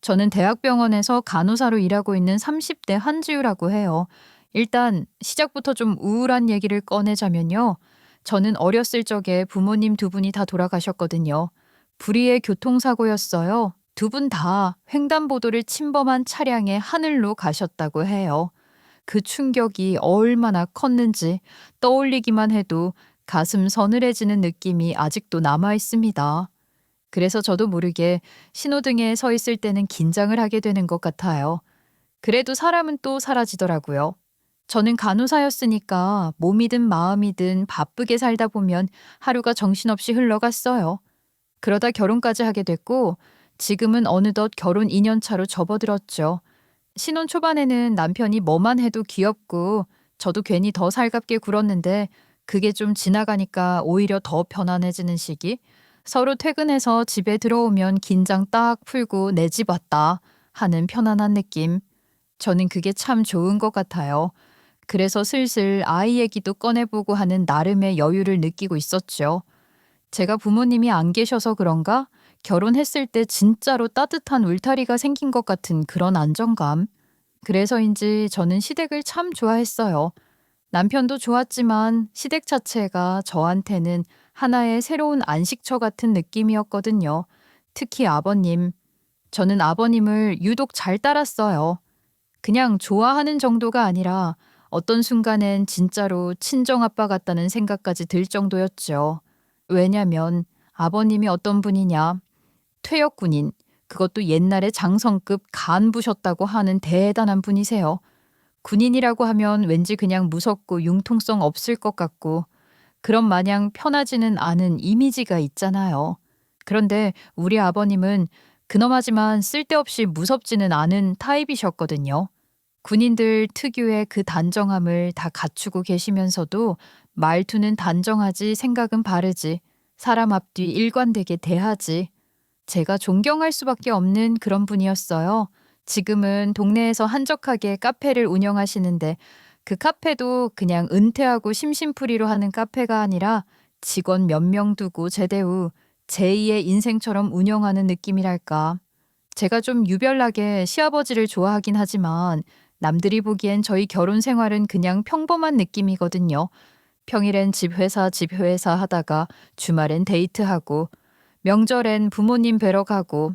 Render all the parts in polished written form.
저는 대학병원에서 간호사로 일하고 있는 30대 한지우라고 해요. 일단 시작부터 좀 우울한 얘기를 꺼내자면요. 저는 어렸을 적에 부모님 두 분이 다 돌아가셨거든요. 불의의 교통사고였어요. 두 분 다 횡단보도를 침범한 차량에 하늘로 가셨다고 해요. 그 충격이 얼마나 컸는지 떠올리기만 해도 가슴 서늘해지는 느낌이 아직도 남아 있습니다. 그래서 저도 모르게 신호등에 서 있을 때는 긴장을 하게 되는 것 같아요. 그래도 사람은 또 사라지더라고요. 저는 간호사였으니까 몸이든 마음이든 바쁘게 살다 보면 하루가 정신없이 흘러갔어요. 그러다 결혼까지 하게 됐고, 지금은 어느덧 결혼 2년 차로 접어들었죠. 신혼 초반에는 남편이 뭐만 해도 귀엽고, 저도 괜히 더 살갑게 굴었는데, 그게 좀 지나가니까 오히려 더 편안해지는 시기? 서로 퇴근해서 집에 들어오면 긴장 딱 풀고 내 집 왔다 하는 편안한 느낌. 저는 그게 참 좋은 것 같아요. 그래서 슬슬 아이 얘기도 꺼내보고 하는 나름의 여유를 느끼고 있었죠. 제가 부모님이 안 계셔서 그런가? 결혼했을 때 진짜로 따뜻한 울타리가 생긴 것 같은 그런 안정감. 그래서인지 저는 시댁을 참 좋아했어요. 남편도 좋았지만 시댁 자체가 저한테는 하나의 새로운 안식처 같은 느낌이었거든요. 특히 아버님. 저는 아버님을 유독 잘 따랐어요. 그냥 좋아하는 정도가 아니라 어떤 순간엔 진짜로 친정아빠 같다는 생각까지 들 정도였죠. 왜냐면 아버님이 어떤 분이냐. 퇴역군인, 그것도 옛날에 장성급 간부셨다고 하는 대단한 분이세요. 군인이라고 하면 왠지 그냥 무섭고 융통성 없을 것 같고 그런 마냥 편하지는 않은 이미지가 있잖아요. 그런데 우리 아버님은 근엄하지만 쓸데없이 무섭지는 않은 타입이셨거든요. 군인들 특유의 그 단정함을 다 갖추고 계시면서도 말투는 단정하지 생각은 바르지 사람 앞뒤 일관되게 대하지 제가 존경할 수밖에 없는 그런 분이었어요. 지금은 동네에서 한적하게 카페를 운영하시는데 그 카페도 그냥 은퇴하고 심심풀이로 하는 카페가 아니라 직원 몇 명 두고 제대 후 제2의 인생처럼 운영하는 느낌이랄까. 제가 좀 유별나게 시아버지를 좋아하긴 하지만 남들이 보기엔 저희 결혼 생활은 그냥 평범한 느낌이거든요. 평일엔 집 회사 하다가 주말엔 데이트하고 명절엔 부모님 뵈러 가고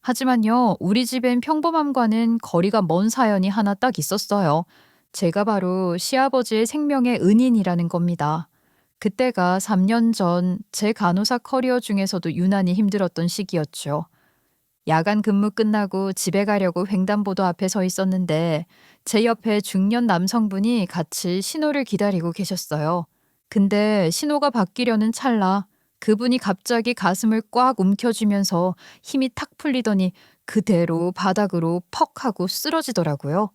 하지만요, 우리 집엔 평범함과는 거리가 먼 사연이 하나 딱 있었어요. 제가 바로 시아버지의 생명의 은인이라는 겁니다. 그때가 3년 전 제 간호사 커리어 중에서도 유난히 힘들었던 시기였죠. 야간 근무 끝나고 집에 가려고 횡단보도 앞에 서 있었는데 제 옆에 중년 남성분이 같이 신호를 기다리고 계셨어요. 근데 신호가 바뀌려는 찰나 그분이 갑자기 가슴을 꽉 움켜쥐면서 힘이 탁 풀리더니 그대로 바닥으로 퍽 하고 쓰러지더라고요.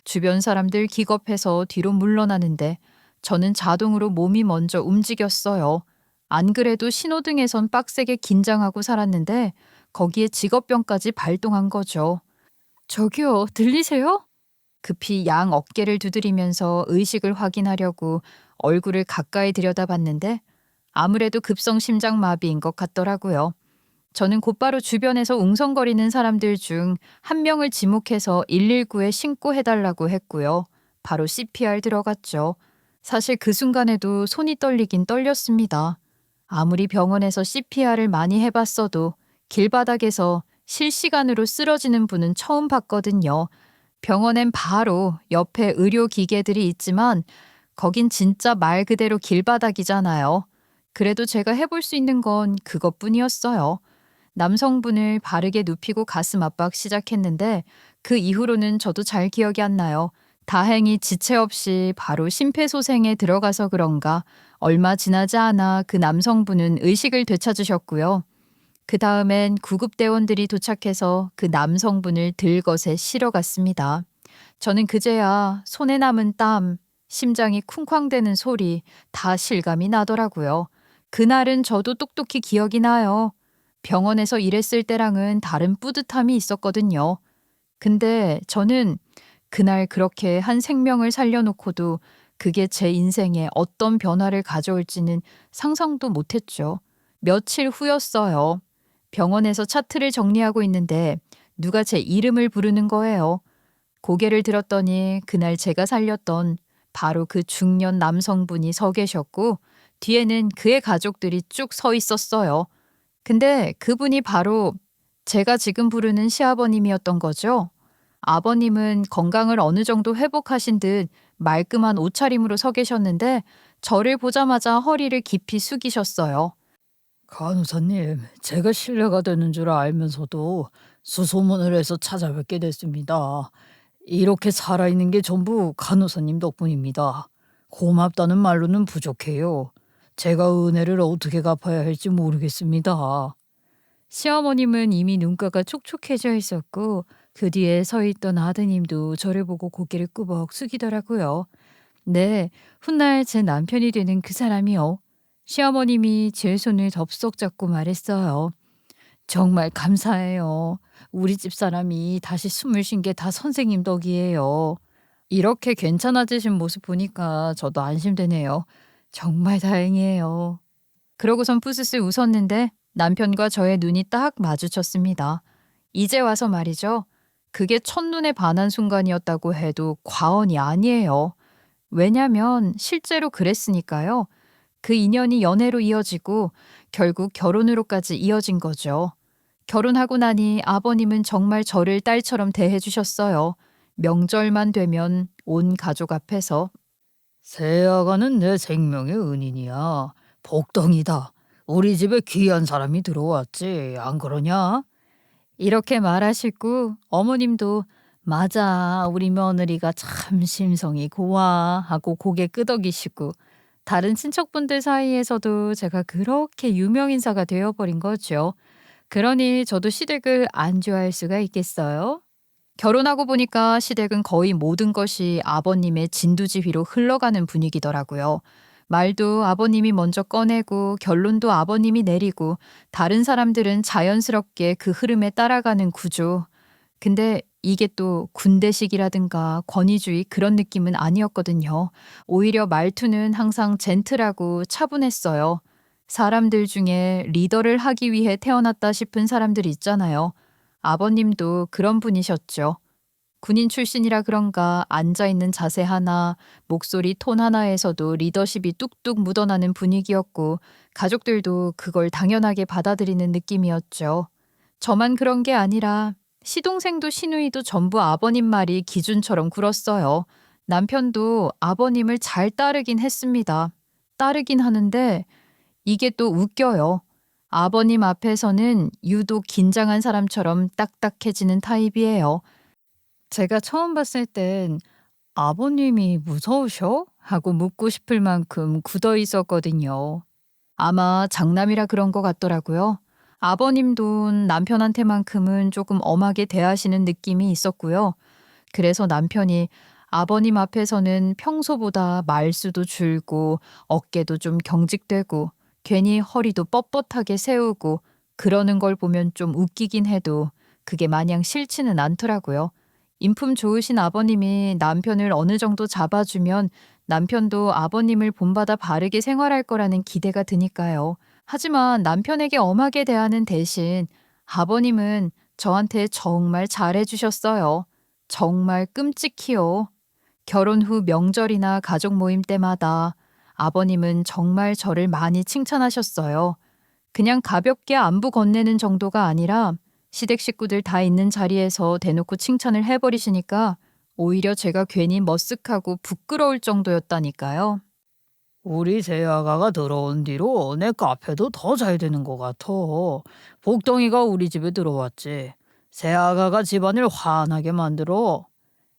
주변 사람들 기겁해서 뒤로 물러나는데 저는 자동으로 몸이 먼저 움직였어요. 안 그래도 신호등에선 빡세게 긴장하고 살았는데 거기에 직업병까지 발동한 거죠. 저기요, 들리세요? 급히 양 어깨를 두드리면서 의식을 확인하려고 얼굴을 가까이 들여다봤는데 아무래도 급성 심장마비인 것 같더라고요. 저는 곧바로 주변에서 웅성거리는 사람들 중 한 명을 지목해서 119에 신고해달라고 했고요. 바로 CPR 들어갔죠. 사실 그 순간에도 손이 떨리긴 떨렸습니다. 아무리 병원에서 CPR을 많이 해봤어도 길바닥에서 실시간으로 쓰러지는 분은 처음 봤거든요. 병원엔 바로 옆에 의료기계들이 있지만 거긴 진짜 말 그대로 길바닥이잖아요. 그래도 제가 해볼 수 있는 건 그것뿐이었어요. 남성분을 바르게 눕히고 가슴 압박 시작했는데 그 이후로는 저도 잘 기억이 안 나요. 다행히 지체 없이 바로 심폐소생에 들어가서 그런가 얼마 지나지 않아 그 남성분은 의식을 되찾으셨고요. 그 다음엔 구급대원들이 도착해서 그 남성분을 들것에 실어갔습니다. 저는 그제야 손에 남은 땀, 심장이 쿵쾅대는 소리 다 실감이 나더라고요. 그날은 저도 똑똑히 기억이 나요. 병원에서 일했을 때랑은 다른 뿌듯함이 있었거든요. 근데 저는 그날 그렇게 한 생명을 살려놓고도 그게 제 인생에 어떤 변화를 가져올지는 상상도 못했죠. 며칠 후였어요. 병원에서 차트를 정리하고 있는데 누가 제 이름을 부르는 거예요. 고개를 들었더니 그날 제가 살렸던 바로 그 중년 남성분이 서 계셨고 뒤에는 그의 가족들이 쭉 서 있었어요. 근데 그분이 바로 제가 지금 부르는 시아버님이었던 거죠. 아버님은 건강을 어느 정도 회복하신 듯 말끔한 옷차림으로 서 계셨는데 저를 보자마자 허리를 깊이 숙이셨어요. 간호사님, 제가 신뢰가 되는 줄 알면서도 수소문을 해서 찾아뵙게 됐습니다. 이렇게 살아있는 게 전부 간호사님 덕분입니다. 고맙다는 말로는 부족해요. 제가 은혜를 어떻게 갚아야 할지 모르겠습니다. 시어머님은 이미 눈가가 촉촉해져 있었고 그 뒤에 서 있던 아드님도 저를 보고 고개를 꾸벅 숙이더라고요. 네, 훗날 제 남편이 되는 그 사람이요. 시어머님이 제 손을 덥석 잡고 말했어요. 정말 감사해요. 우리 집 사람이 다시 숨을 쉰 게 다 선생님 덕이에요. 이렇게 괜찮아지신 모습 보니까 저도 안심되네요. 정말 다행이에요. 그러고선 푸스스 웃었는데 남편과 저의 눈이 딱 마주쳤습니다. 이제 와서 말이죠. 그게 첫눈에 반한 순간이었다고 해도 과언이 아니에요. 왜냐면 실제로 그랬으니까요. 그 인연이 연애로 이어지고 결국 결혼으로까지 이어진 거죠. 결혼하고 나니 아버님은 정말 저를 딸처럼 대해주셨어요. 명절만 되면 온 가족 앞에서 새아가는 내 생명의 은인이야. 복덩이다. 우리 집에 귀한 사람이 들어왔지. 안 그러냐? 이렇게 말하시고 어머님도 맞아, 우리 며느리가 참 심성이 고와 하고 고개 끄덕이시고 다른 친척분들 사이에서도 제가 그렇게 유명인사가 되어버린 거죠. 그러니 저도 시댁을 안 좋아할 수가 있겠어요? 결혼하고 보니까 시댁은 거의 모든 것이 아버님의 진두지휘로 흘러가는 분위기더라고요. 말도 아버님이 먼저 꺼내고 결론도 아버님이 내리고 다른 사람들은 자연스럽게 그 흐름에 따라가는 구조. 근데 이게 또 군대식이라든가 권위주의 그런 느낌은 아니었거든요. 오히려 말투는 항상 젠틀하고 차분했어요. 사람들 중에 리더를 하기 위해 태어났다 싶은 사람들 있잖아요. 아버님도 그런 분이셨죠. 군인 출신이라 그런가 앉아있는 자세 하나, 목소리 톤 하나에서도 리더십이 뚝뚝 묻어나는 분위기였고 가족들도 그걸 당연하게 받아들이는 느낌이었죠. 저만 그런 게 아니라 시동생도 시누이도 전부 아버님 말이 기준처럼 굴었어요. 남편도 아버님을 잘 따르긴 했습니다. 따르긴 하는데 이게 또 웃겨요. 아버님 앞에서는 유독 긴장한 사람처럼 딱딱해지는 타입이에요. 제가 처음 봤을 땐 "아버님이 무서우셔?" 하고 묻고 싶을 만큼 굳어 있었거든요. 아마 장남이라 그런 것 같더라고요. 아버님도 남편한테만큼은 조금 엄하게 대하시는 느낌이 있었고요. 그래서 남편이 아버님 앞에서는 평소보다 말수도 줄고 어깨도 좀 경직되고 괜히 허리도 뻣뻣하게 세우고 그러는 걸 보면 좀 웃기긴 해도 그게 마냥 싫지는 않더라고요. 인품 좋으신 아버님이 남편을 어느 정도 잡아주면 남편도 아버님을 본받아 바르게 생활할 거라는 기대가 드니까요. 하지만 남편에게 엄하게 대하는 대신 아버님은 저한테 정말 잘해주셨어요. 정말 끔찍히요. 결혼 후 명절이나 가족 모임 때마다 아버님은 정말 저를 많이 칭찬하셨어요. 그냥 가볍게 안부 건네는 정도가 아니라 시댁 식구들 다 있는 자리에서 대놓고 칭찬을 해버리시니까 오히려 제가 괜히 머쓱하고 부끄러울 정도였다니까요. 우리 새아가가 들어온 뒤로 내 카페도 더 잘 되는 것 같아. 복덩이가 우리 집에 들어왔지. 새아가가 집안을 환하게 만들어.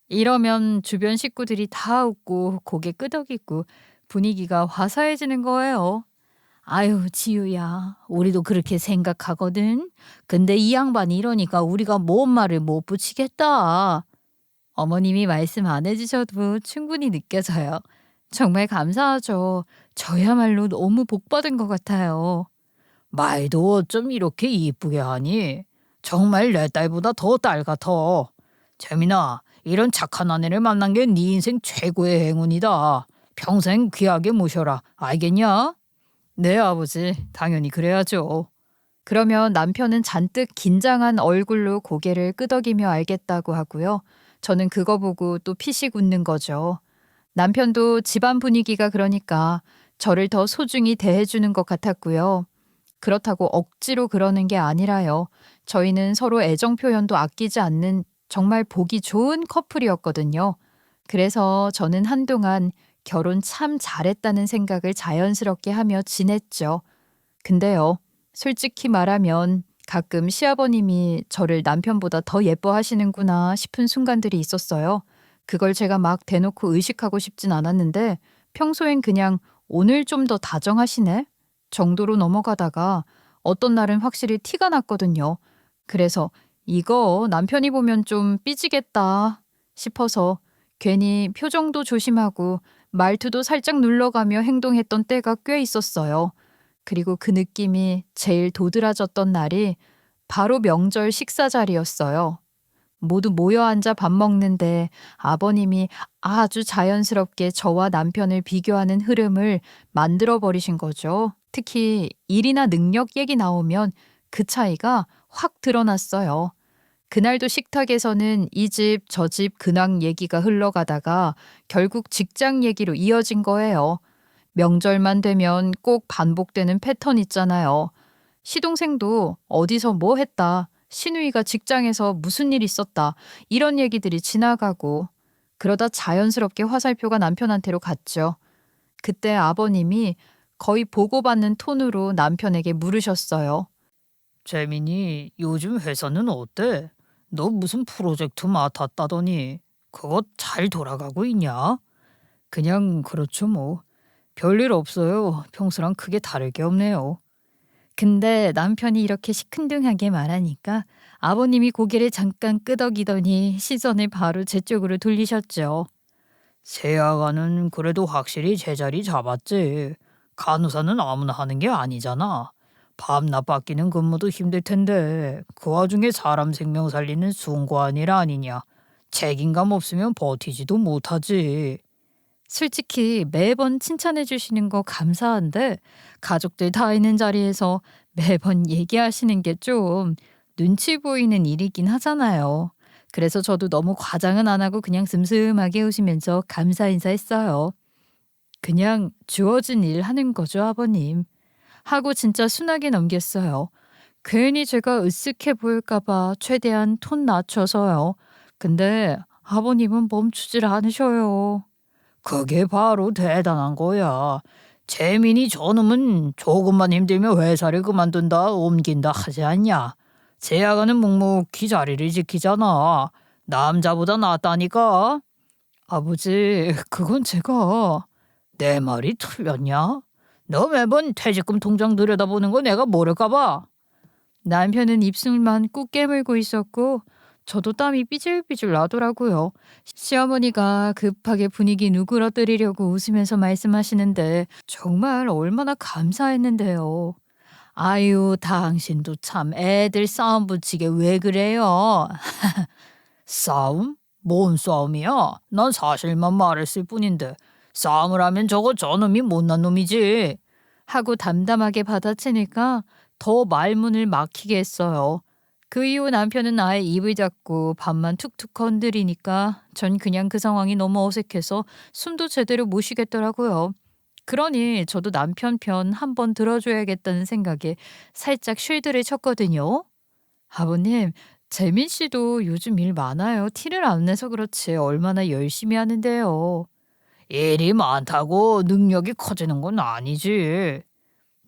이러면 주변 식구들이 다 웃고 고개 끄덕이고 분위기가 화사해지는 거예요. 아유, 지우야. 우리도 그렇게 생각하거든. 근데 이 양반이 이러니까 우리가 뭔 말을 못 붙이겠다. 어머님이 말씀 안 해주셔도 충분히 느껴져요. 정말 감사하죠. 저야말로 너무 복받은 것 같아요. 말도 어쩜 이렇게 이쁘게 하니? 정말 내 딸보다 더 딸 같아. 재민아, 이런 착한 아내를 만난 게 네 인생 최고의 행운이다. 평생 귀하게 모셔라. 알겠냐? 네, 아버지. 당연히 그래야죠. 그러면 남편은 잔뜩 긴장한 얼굴로 고개를 끄덕이며 알겠다고 하고요. 저는 그거 보고 또 피식 웃는 거죠. 남편도 집안 분위기가 그러니까 저를 더 소중히 대해주는 것 같았고요. 그렇다고 억지로 그러는 게 아니라요. 저희는 서로 애정 표현도 아끼지 않는 정말 보기 좋은 커플이었거든요. 그래서 저는 한동안 결혼 참 잘했다는 생각을 자연스럽게 하며 지냈죠. 근데요, 솔직히 말하면 가끔 시아버님이 저를 남편보다 더 예뻐하시는구나 싶은 순간들이 있었어요. 그걸 제가 막 대놓고 의식하고 싶진 않았는데 평소엔 그냥 오늘 좀 더 다정하시네? 정도로 넘어가다가 어떤 날은 확실히 티가 났거든요. 그래서 이거 남편이 보면 좀 삐지겠다 싶어서 괜히 표정도 조심하고 말투도 살짝 눌러가며 행동했던 때가 꽤 있었어요. 그리고 그 느낌이 제일 도드라졌던 날이 바로 명절 식사 자리였어요. 모두 모여 앉아 밥 먹는데 아버님이 아주 자연스럽게 저와 남편을 비교하는 흐름을 만들어 버리신 거죠. 특히 일이나 능력 얘기 나오면 그 차이가 확 드러났어요. 그날도 식탁에서는 이 집, 저 집 근황 얘기가 흘러가다가 결국 직장 얘기로 이어진 거예요. 명절만 되면 꼭 반복되는 패턴 있잖아요. 시동생도 어디서 뭐 했다, 시누이가 직장에서 무슨 일 있었다, 이런 얘기들이 지나가고 그러다 자연스럽게 화살표가 남편한테로 갔죠. 그때 아버님이 거의 보고받는 톤으로 남편에게 물으셨어요. 재민이 요즘 회사는 어때? 너 무슨 프로젝트 맡았다더니 그거 잘 돌아가고 있냐? 그냥 그렇죠 뭐. 별일 없어요. 평소랑 크게 다를 게 없네요. 근데 남편이 이렇게 시큰둥하게 말하니까 아버님이 고개를 잠깐 끄덕이더니 시선을 바로 제 쪽으로 돌리셨죠. 세아가는 그래도 확실히 제자리 잡았지. 간호사는 아무나 하는 게 아니잖아. 밤낮 바뀌는 근무도 힘들 텐데 그 와중에 사람 생명 살리는 숭고한 일 아니냐. 책임감 없으면 버티지도 못하지. 솔직히 매번 칭찬해 주시는 거 감사한데 가족들 다 있는 자리에서 매번 얘기하시는 게 좀 눈치 보이는 일이긴 하잖아요. 그래서 저도 너무 과장은 안 하고 그냥 슴슴하게 웃으면서 감사 인사했어요. 그냥 주어진 일 하는 거죠, 아버님. 하고 진짜 순하게 넘겼어요. 괜히 제가 으쓱해 보일까봐 최대한 톤 낮춰서요. 근데 아버님은 멈추질 않으셔요. 그게 바로 대단한 거야. 재민이 저놈은 조금만 힘들면 회사를 그만둔다 옮긴다 하지 않냐. 제아가는 묵묵히 자리를 지키잖아. 남자보다 낫다니까. 아버지, 그건 제가 내 말이 틀렸냐? 너 매번 퇴직금 통장 들여다보는 거 내가 모를까 봐. 남편은 입술만 꾹 깨물고 있었고 저도 땀이 삐질삐질 나더라고요. 시어머니가 급하게 분위기 누그러뜨리려고 웃으면서 말씀하시는데 정말 얼마나 감사했는데요. 아유, 당신도 참 애들 싸움 붙이게 왜 그래요? 싸움? 뭔 싸움이야? 난 사실만 말했을 뿐인데 싸움을 하면 저거 저놈이 못난 놈이지. 하고 담담하게 받아치니까 더 말문을 막히게 했어요. 그 이후 남편은 아예 입을 닫고 밥만 툭툭 건드리니까 전 그냥 그 상황이 너무 어색해서 숨도 제대로 못 쉬겠더라고요. 그러니 저도 남편 편 한번 들어줘야겠다는 생각에 살짝 쉴드를 쳤거든요. 아버님, 재민 씨도 요즘 일 많아요. 티를 안 내서 그렇지 얼마나 열심히 하는데요. 일이 많다고 능력이 커지는 건 아니지.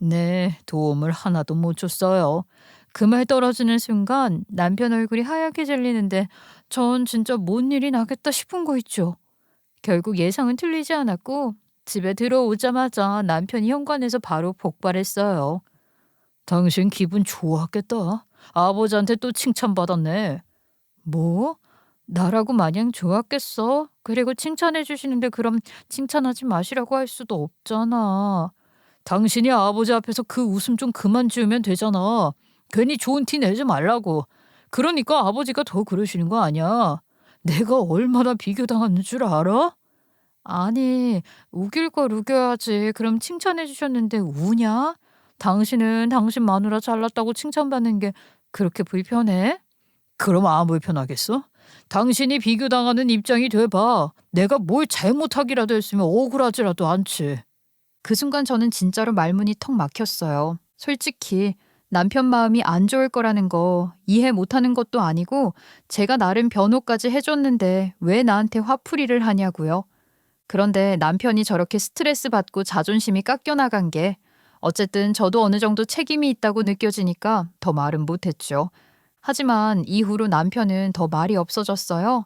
네, 도움을 하나도 못 줬어요. 그 말 떨어지는 순간 남편 얼굴이 하얗게 질리는데 전 진짜 뭔 일이 나겠다 싶은 거 있죠. 결국 예상은 틀리지 않았고 집에 들어오자마자 남편이 현관에서 바로 폭발했어요. 당신 기분 좋았겠다. 아버지한테 또 칭찬받았네. 뭐? 나라고 마냥 좋았겠어? 그리고 칭찬해 주시는데 그럼 칭찬하지 마시라고 할 수도 없잖아. 당신이 아버지 앞에서 그 웃음 좀 그만 지으면 되잖아. 괜히 좋은 티 내지 말라고. 그러니까 아버지가 더 그러시는 거 아니야. 내가 얼마나 비교당하는 줄 알아? 아니, 우길 걸 우겨야지. 그럼 칭찬해 주셨는데 우냐? 당신은 당신 마누라 잘났다고 칭찬받는 게 그렇게 불편해? 그럼 안 불편하겠어? 당신이 비교당하는 입장이 돼봐. 내가 뭘 잘못하기라도 했으면 억울하지라도 않지. 그 순간 저는 진짜로 말문이 턱 막혔어요. 솔직히 남편 마음이 안 좋을 거라는 거 이해 못하는 것도 아니고 제가 나름 변호까지 해줬는데 왜 나한테 화풀이를 하냐고요. 그런데 남편이 저렇게 스트레스 받고 자존심이 깎여나간 게 어쨌든 저도 어느 정도 책임이 있다고 느껴지니까 더 말은 못했죠. 하지만 이후로 남편은 더 말이 없어졌어요.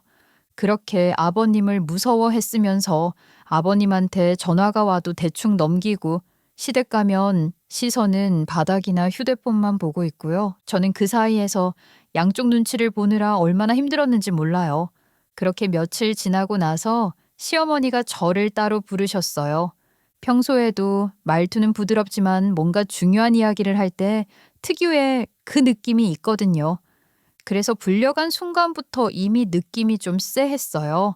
그렇게 아버님을 무서워했으면서 아버님한테 전화가 와도 대충 넘기고 시댁 가면 시선은 바닥이나 휴대폰만 보고 있고요. 저는 그 사이에서 양쪽 눈치를 보느라 얼마나 힘들었는지 몰라요. 그렇게 며칠 지나고 나서 시어머니가 저를 따로 부르셨어요. 평소에도 말투는 부드럽지만 뭔가 중요한 이야기를 할 때 특유의 그 느낌이 있거든요. 그래서 불려간 순간부터 이미 느낌이 좀 쎄했어요.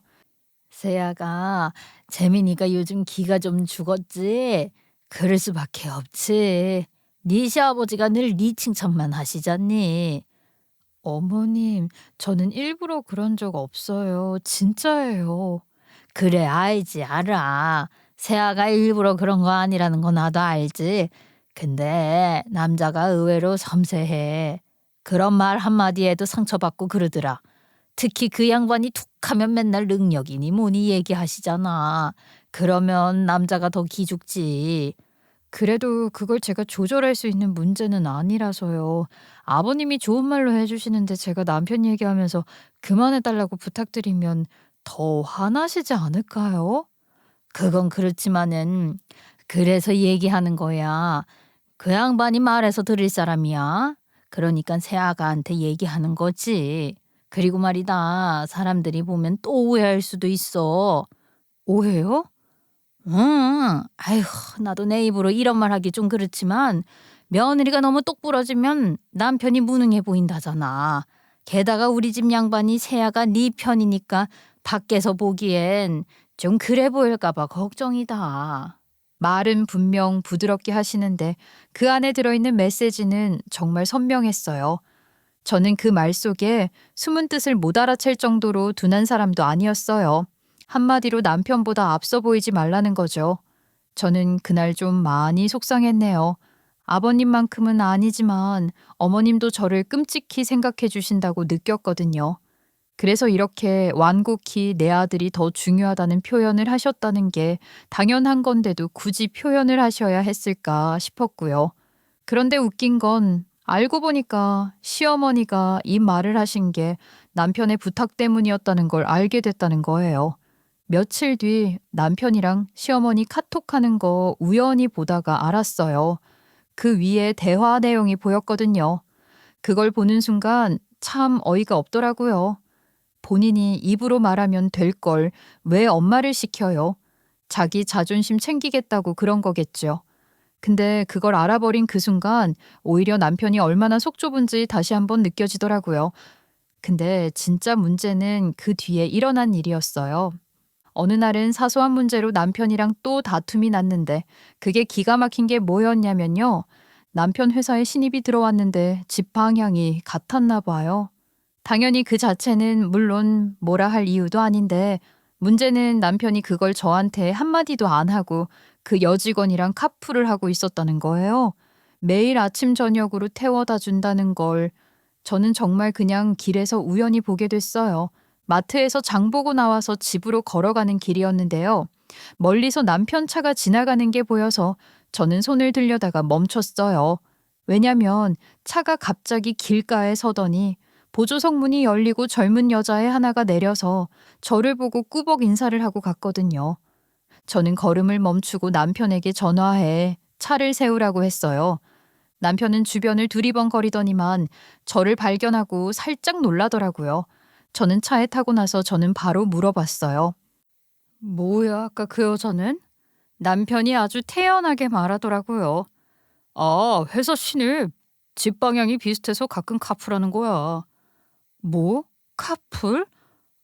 세아가 재민이가 요즘 기가 좀 죽었지? 그럴 수밖에 없지. 네 시아버지가 늘 네 칭찬만 하시잖니. 어머님, 저는 일부러 그런 적 없어요. 진짜예요. 그래 알지 알아. 세아가 일부러 그런 거 아니라는 거 나도 알지. 근데 남자가 의외로 섬세해. 그런 말 한마디에도 상처받고 그러더라. 특히 그 양반이 툭 하면 맨날 능력이니 뭐니 얘기하시잖아. 그러면 남자가 더 기죽지. 그래도 그걸 제가 조절할 수 있는 문제는 아니라서요. 아버님이 좋은 말로 해주시는데 제가 남편 얘기하면서 그만해달라고 부탁드리면 더 화나시지 않을까요? 그건 그렇지만은 그래서 얘기하는 거야. 그 양반이 말해서 들을 사람이야. 그러니까 새아가한테 얘기하는 거지. 그리고 말이다. 사람들이 보면 또 오해할 수도 있어. 오해요? 응. 아휴, 나도 내 입으로 이런 말 하기 좀 그렇지만 며느리가 너무 똑부러지면 남편이 무능해 보인다잖아. 게다가 우리 집 양반이 새아가 네 편이니까 밖에서 보기엔 좀 그래 보일까 봐 걱정이다. 말은 분명 부드럽게 하시는데 그 안에 들어있는 메시지는 정말 선명했어요. 저는 그 말 속에 숨은 뜻을 못 알아챌 정도로 둔한 사람도 아니었어요. 한마디로 남편보다 앞서 보이지 말라는 거죠. 저는 그날 좀 많이 속상했네요. 아버님만큼은 아니지만 어머님도 저를 끔찍히 생각해 주신다고 느꼈거든요. 그래서 이렇게 완곡히 내 아들이 더 중요하다는 표현을 하셨다는 게 당연한 건데도 굳이 표현을 하셔야 했을까 싶었고요. 그런데 웃긴 건 알고 보니까 시어머니가 이 말을 하신 게 남편의 부탁 때문이었다는 걸 알게 됐다는 거예요. 며칠 뒤 남편이랑 시어머니 카톡하는 거 우연히 보다가 알았어요. 그 위에 대화 내용이 보였거든요. 그걸 보는 순간 참 어이가 없더라고요. 본인이 입으로 말하면 될 걸 왜 엄마를 시켜요? 자기 자존심 챙기겠다고 그런 거겠죠. 근데 그걸 알아버린 그 순간 오히려 남편이 얼마나 속 좁은지 다시 한번 느껴지더라고요. 근데 진짜 문제는 그 뒤에 일어난 일이었어요. 어느 날은 사소한 문제로 남편이랑 또 다툼이 났는데 그게 기가 막힌 게 뭐였냐면요. 남편 회사에 신입이 들어왔는데 집 방향이 같았나 봐요. 당연히 그 자체는 물론 뭐라 할 이유도 아닌데 문제는 남편이 그걸 저한테 한마디도 안 하고 그 여직원이랑 카풀을 하고 있었다는 거예요. 매일 아침 저녁으로 태워다 준다는 걸 저는 정말 그냥 길에서 우연히 보게 됐어요. 마트에서 장 보고 나와서 집으로 걸어가는 길이었는데요. 멀리서 남편 차가 지나가는 게 보여서 저는 손을 들려다가 멈췄어요. 왜냐면 차가 갑자기 길가에 서더니 보조석 문이 열리고 젊은 여자애 하나가 내려서 저를 보고 꾸벅 인사를 하고 갔거든요. 저는 걸음을 멈추고 남편에게 전화해 차를 세우라고 했어요. 남편은 주변을 두리번거리더니만 저를 발견하고 살짝 놀라더라고요. 저는 차에 타고 나서 저는 바로 물어봤어요. 뭐야, 아까 그 여자는? 남편이 아주 태연하게 말하더라고요. 아, 회사 신입. 집 방향이 비슷해서 가끔 카풀하는 거야. 뭐? 카풀?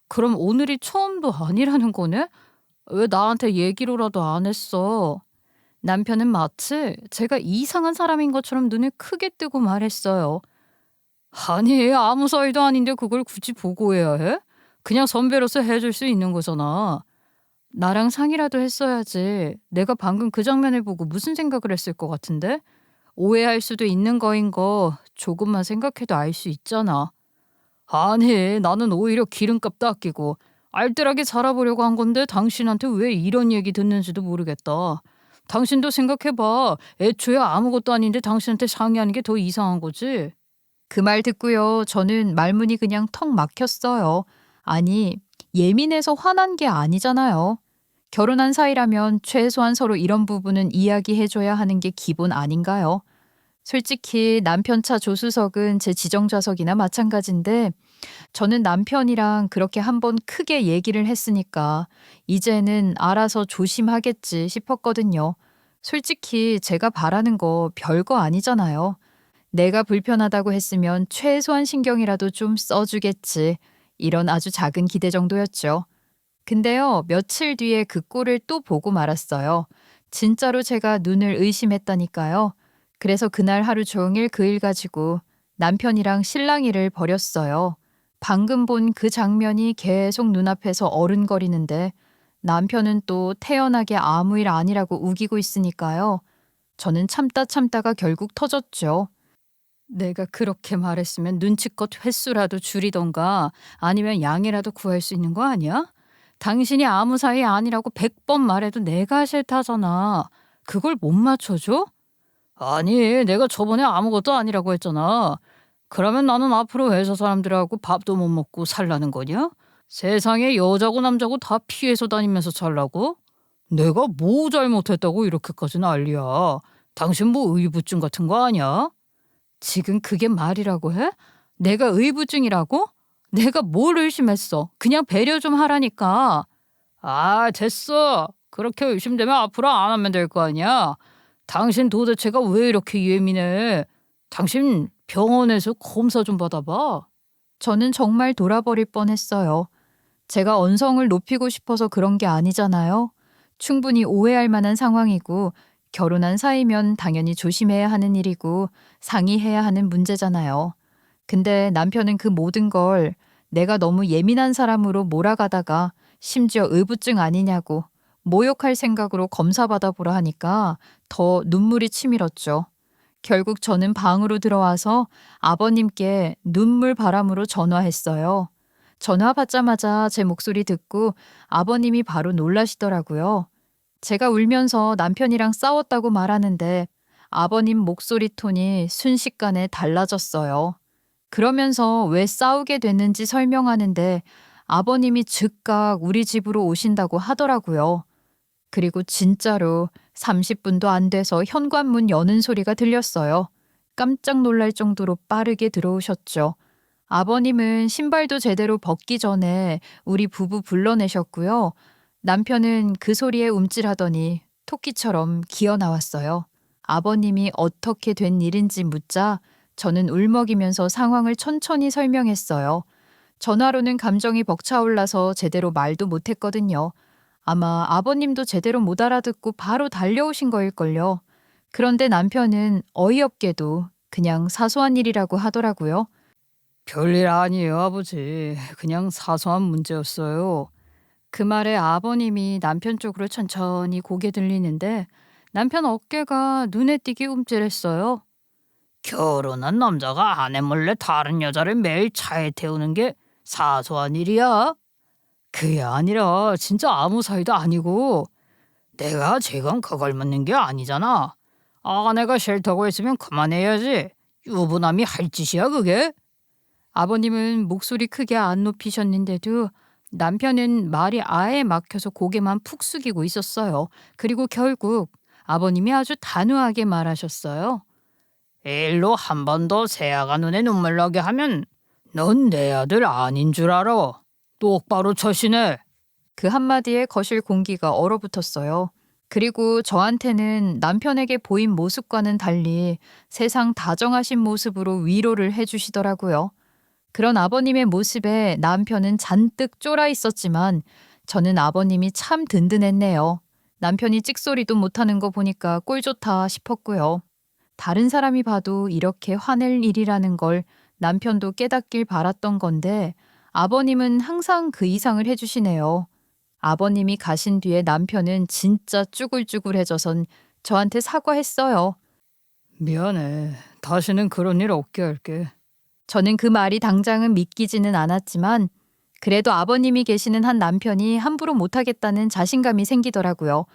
그럼 오늘이 처음도 아니라는 거네? 왜 나한테 얘기로라도 안 했어? 남편은 마치 제가 이상한 사람인 것처럼 눈을 크게 뜨고 말했어요. 아니, 아무 사이도 아닌데 그걸 굳이 보고해야 해? 그냥 선배로서 해줄 수 있는 거잖아. 나랑 상의라도 했어야지. 내가 방금 그 장면을 보고 무슨 생각을 했을 것 같은데? 오해할 수도 있는 거인 거 조금만 생각해도 알 수 있잖아. 아니, 나는 오히려 기름값도 아끼고 알뜰하게 살아보려고 한 건데 당신한테 왜 이런 얘기 듣는지도 모르겠다. 당신도 생각해봐. 애초에 아무것도 아닌데 당신한테 상의하는 게 더 이상한 거지. 그 말 듣고요. 저는 말문이 그냥 턱 막혔어요. 아니, 예민해서 화난 게 아니잖아요. 결혼한 사이라면 최소한 서로 이런 부분은 이야기해줘야 하는 게 기본 아닌가요? 솔직히 남편 차 조수석은 제 지정좌석이나 마찬가지인데 저는 남편이랑 그렇게 한번 크게 얘기를 했으니까 이제는 알아서 조심하겠지 싶었거든요. 솔직히 제가 바라는 거 별거 아니잖아요. 내가 불편하다고 했으면 최소한 신경이라도 좀 써주겠지. 이런 아주 작은 기대 정도였죠. 근데요, 며칠 뒤에 그 꼴을 또 보고 말았어요. 진짜로 제가 눈을 의심했다니까요. 그래서 그날 하루 종일 그 일 가지고 남편이랑 실랑이를 벌였어요. 방금 본 그 장면이 계속 눈앞에서 어른거리는데 남편은 또 태연하게 아무 일 아니라고 우기고 있으니까요. 저는 참다가 결국 터졌죠. 내가 그렇게 말했으면 눈치껏 횟수라도 줄이던가 아니면 양이라도 구할 수 있는 거 아니야? 당신이 아무 사이 아니라고 100번 말해도 내가 싫다잖아. 그걸 못 맞춰줘? 아니, 내가 저번에 아무것도 아니라고 했잖아. 그러면 나는 앞으로 회사 사람들하고 밥도 못 먹고 살라는 거냐? 세상에 여자고 남자고 다 피해서 다니면서 살라고? 내가 뭐 잘못했다고 이렇게까지 난리야. 당신 뭐 의부증 같은 거 아니야? 지금 그게 말이라고 해? 내가 의부증이라고? 내가 뭘 의심했어? 그냥 배려 좀 하라니까. 아, 됐어. 그렇게 의심되면 앞으로 안 하면 될 거 아니야. 당신 도대체가 왜 이렇게 예민해? 당신 병원에서 검사 좀 받아봐. 저는 정말 돌아버릴 뻔했어요. 제가 언성을 높이고 싶어서 그런 게 아니잖아요. 충분히 오해할 만한 상황이고 결혼한 사이면 당연히 조심해야 하는 일이고 상의해야 하는 문제잖아요. 근데 남편은 그 모든 걸 내가 너무 예민한 사람으로 몰아가다가 심지어 의부증 아니냐고 모욕할 생각으로 검사 받아보라 하니까 더 눈물이 치밀었죠. 결국 저는 방으로 들어와서 아버님께 눈물 바람으로 전화했어요. 전화 받자마자 제 목소리 듣고 아버님이 바로 놀라시더라고요. 제가 울면서 남편이랑 싸웠다고 말하는데 아버님 목소리 톤이 순식간에 달라졌어요. 그러면서 왜 싸우게 됐는지 설명하는데 아버님이 즉각 우리 집으로 오신다고 하더라고요. 그리고 진짜로 30분도 안 돼서 현관문 여는 소리가 들렸어요. 깜짝 놀랄 정도로 빠르게 들어오셨죠. 아버님은 신발도 제대로 벗기 전에 우리 부부 불러내셨고요. 남편은 그 소리에 움찔하더니 토끼처럼 기어 나왔어요. 아버님이 어떻게 된 일인지 묻자 저는 울먹이면서 상황을 천천히 설명했어요. 전화로는 감정이 벅차올라서 제대로 말도 못했거든요. 아마 아버님도 제대로 못 알아듣고 바로 달려오신 거일걸요. 그런데 남편은 어이없게도 그냥 사소한 일이라고 하더라고요. 별일 아니에요, 아버지. 그냥 사소한 문제였어요. 그 말에 아버님이 남편 쪽으로 천천히 고개 들리는데 남편 어깨가 눈에 띄게 움찔했어요. 결혼한 남자가 아내 몰래 다른 여자를 매일 차에 태우는 게 사소한 일이야? 그게 아니라 진짜 아무 사이도 아니고 내가 지금 그걸 묻는 게 아니잖아. 아내가 싫다고 했으면 그만해야지. 유부남이 할 짓이야 그게? 아버님은 목소리 크게 안 높이셨는데도 남편은 말이 아예 막혀서 고개만 푹 숙이고 있었어요. 그리고 결국 아버님이 아주 단호하게 말하셨어요. 일로 한 번 더 새아가 눈에 눈물 나게 하면 넌 내 아들 아닌 줄 알아. 똑바로 처신해. 그 한마디에 거실 공기가 얼어붙었어요. 그리고 저한테는 남편에게 보인 모습과는 달리 세상 다정하신 모습으로 위로를 해주시더라고요. 그런 아버님의 모습에 남편은 잔뜩 쫄아 있었지만 저는 아버님이 참 든든했네요. 남편이 찍소리도 못하는 거 보니까 꼴 좋다 싶었고요. 다른 사람이 봐도 이렇게 화낼 일이라는 걸 남편도 깨닫길 바랐던 건데 아버님은 항상 그 이상을 해주시네요. 아버님이 가신 뒤에 남편은 진짜 쭈글쭈글해져선 저한테 사과했어요. 미안해. 다시는 그런 일 없게 할게. 저는 그 말이 당장은 믿기지는 않았지만 그래도 아버님이 계시는 한 남편이 함부로 못하겠다는 자신감이 생기더라고요.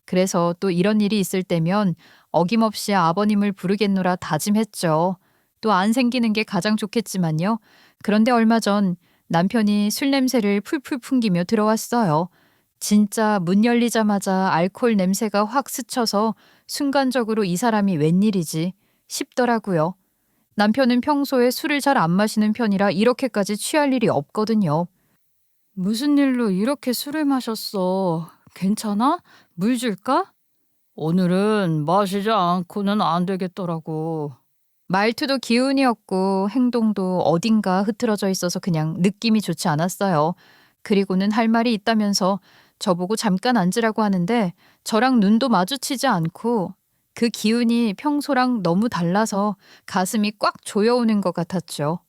그래서 또 이런 일이 있을 때면 어김없이 아버님을 부르겠노라 다짐했죠. 또 안 생기는 게 가장 좋겠지만요. 그런데 얼마 전 남편이 술 냄새를 풀풀 풍기며 들어왔어요. 진짜 문 열리자마자 알코올 냄새가 확 스쳐서 순간적으로 이 사람이 웬일이지 싶더라고요. 남편은 평소에 술을 잘 안 마시는 편이라 이렇게까지 취할 일이 없거든요. 무슨 일로 이렇게 술을 마셨어? 괜찮아? 물 줄까? 오늘은 마시지 않고는 안 되겠더라고. 말투도 기운이 없고 행동도 어딘가 흐트러져 있어서 그냥 느낌이 좋지 않았어요. 그리고는 할 말이 있다면서 저보고 잠깐 앉으라고 하는데 저랑 눈도 마주치지 않고 그 기운이 평소랑 너무 달라서 가슴이 꽉 조여오는 것 같았죠.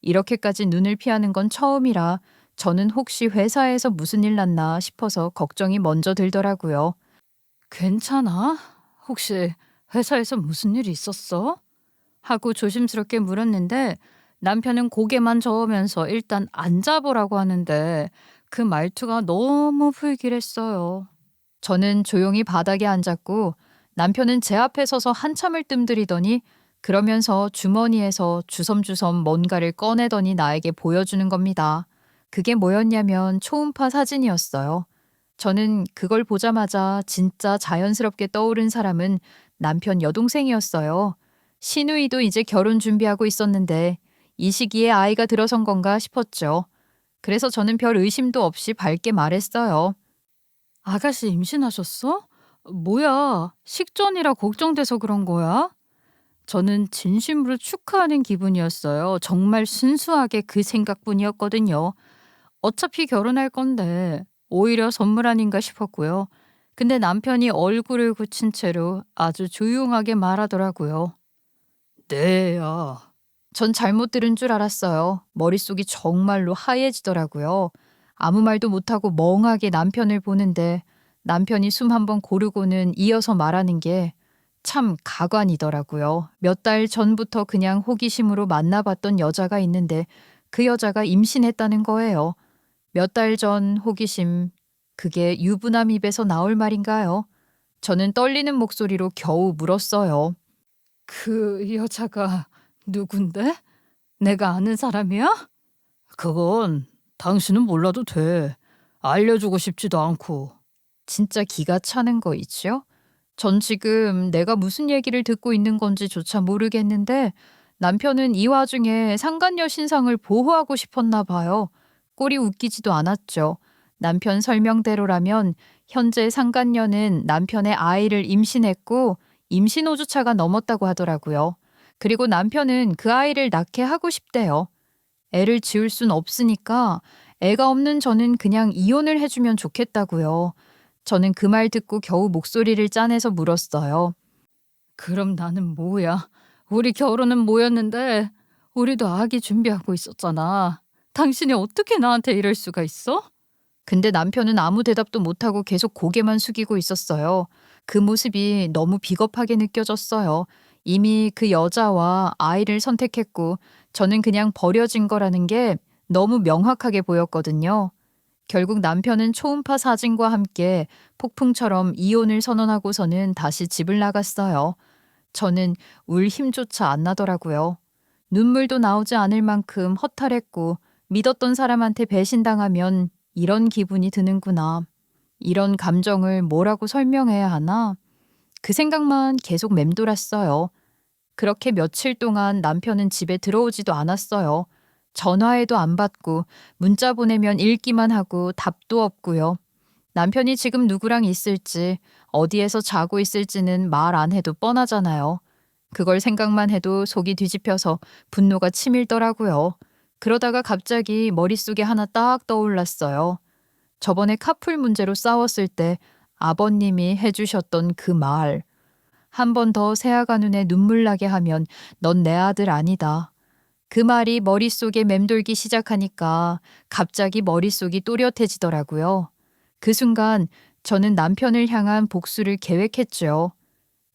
이렇게까지 눈을 피하는 건 처음이라 저는 혹시 회사에서 무슨 일 났나 싶어서 걱정이 먼저 들더라고요. 괜찮아? 혹시 회사에서 무슨 일 있었어? 하고 조심스럽게 물었는데 남편은 고개만 저으면서 일단 앉아보라고 하는데 그 말투가 너무 불길했어요. 저는 조용히 바닥에 앉았고 남편은 제 앞에 서서 한참을 뜸들이더니 그러면서 주머니에서 주섬주섬 뭔가를 꺼내더니 나에게 보여주는 겁니다. 그게 뭐였냐면 초음파 사진이었어요. 저는 그걸 보자마자 진짜 자연스럽게 떠오른 사람은 남편 여동생이었어요. 시누이도 이제 결혼 준비하고 있었는데 이 시기에 아이가 들어선 건가 싶었죠. 그래서 저는 별 의심도 없이 밝게 말했어요. 아가씨 임신하셨어? 뭐야, 식전이라 걱정돼서 그런 거야? 저는 진심으로 축하하는 기분이었어요. 정말 순수하게 그 생각뿐이었거든요. 어차피 결혼할 건데 오히려 선물 아닌가 싶었고요. 근데 남편이 얼굴을 굳힌 채로 아주 조용하게 말하더라고요. 네야. 전 잘못 들은 줄 알았어요. 머릿속이 정말로 하얘지더라고요. 아무 말도 못하고 멍하게 남편을 보는데 남편이 숨 한 번 고르고는 이어서 말하는 게 참 가관이더라고요. 몇 달 전부터 그냥 호기심으로 만나봤던 여자가 있는데 그 여자가 임신했다는 거예요. 몇 달 전 호기심, 그게 유부남 입에서 나올 말인가요? 저는 떨리는 목소리로 겨우 물었어요. 그 여자가 누군데? 내가 아는 사람이야? 그건 당신은 몰라도 돼. 알려주고 싶지도 않고. 진짜 기가 차는 거 있죠? 전 지금 내가 무슨 얘기를 듣고 있는 건지조차 모르겠는데 남편은 이 와중에 상간녀 신상을 보호하고 싶었나 봐요. 꼴이 웃기지도 않았죠. 남편 설명대로라면 현재 상간녀는 남편의 아이를 임신했고 임신 5주차가 넘었다고 하더라고요. 그리고 남편은 그 아이를 낳게 하고 싶대요. 애를 지울 순 없으니까 애가 없는 저는 그냥 이혼을 해주면 좋겠다고요. 저는 그 말 듣고 겨우 목소리를 짜내서 물었어요. 그럼 나는 뭐야? 우리 결혼은 뭐였는데 우리도 아기 준비하고 있었잖아. 당신이 어떻게 나한테 이럴 수가 있어? 근데 남편은 아무 대답도 못하고 계속 고개만 숙이고 있었어요. 그 모습이 너무 비겁하게 느껴졌어요. 이미 그 여자와 아이를 선택했고 저는 그냥 버려진 거라는 게 너무 명확하게 보였거든요. 결국 남편은 초음파 사진과 함께 폭풍처럼 이혼을 선언하고서는 다시 집을 나갔어요. 저는 울 힘조차 안 나더라고요. 눈물도 나오지 않을 만큼 허탈했고 믿었던 사람한테 배신당하면 이런 기분이 드는구나. 이런 감정을 뭐라고 설명해야 하나? 그 생각만 계속 맴돌았어요. 그렇게 며칠 동안 남편은 집에 들어오지도 않았어요. 전화해도 안 받고 문자 보내면 읽기만 하고 답도 없고요. 남편이 지금 누구랑 있을지 어디에서 자고 있을지는 말 안 해도 뻔하잖아요. 그걸 생각만 해도 속이 뒤집혀서 분노가 치밀더라고요. 그러다가 갑자기 머릿속에 하나 딱 떠올랐어요. 저번에 카풀 문제로 싸웠을 때 아버님이 해주셨던 그 말. 한 번 더 새아가 눈에 눈물 나게 하면 넌 내 아들 아니다. 그 말이 머릿속에 맴돌기 시작하니까 갑자기 머릿속이 또렷해지더라고요. 그 순간 저는 남편을 향한 복수를 계획했죠.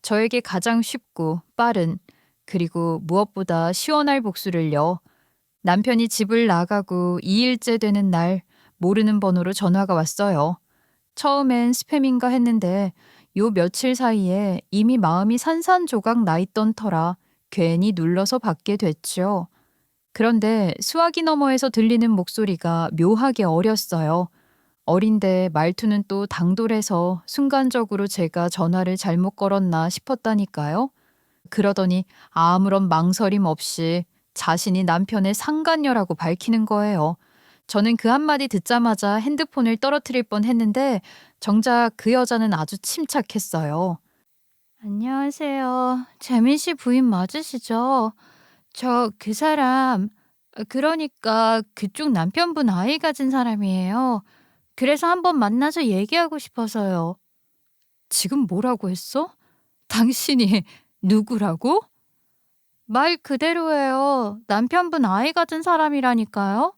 저에게 가장 쉽고 빠른 그리고 무엇보다 시원할 복수를요. 남편이 집을 나가고 2일째 되는 날 모르는 번호로 전화가 왔어요. 처음엔 스팸인가 했는데 요 며칠 사이에 이미 마음이 산산조각 나 있던 터라 괜히 눌러서 받게 됐죠. 그런데 수화기 너머에서 들리는 목소리가 묘하게 어렸어요. 어린데 말투는 또 당돌해서 순간적으로 제가 전화를 잘못 걸었나 싶었다니까요. 그러더니 아무런 망설임 없이 자신이 남편의 상간녀라고 밝히는 거예요. 저는 그 한마디 듣자마자 핸드폰을 떨어뜨릴 뻔했는데 정작 그 여자는 아주 침착했어요. 안녕하세요. 재민 씨 부인 맞으시죠? 저 그 사람, 그러니까 그쪽 남편분 아이 가진 사람이에요. 그래서 한번 만나서 얘기하고 싶어서요. 지금 뭐라고 했어? 당신이 누구라고? 말 그대로예요. 남편분 아이 가진 사람이라니까요.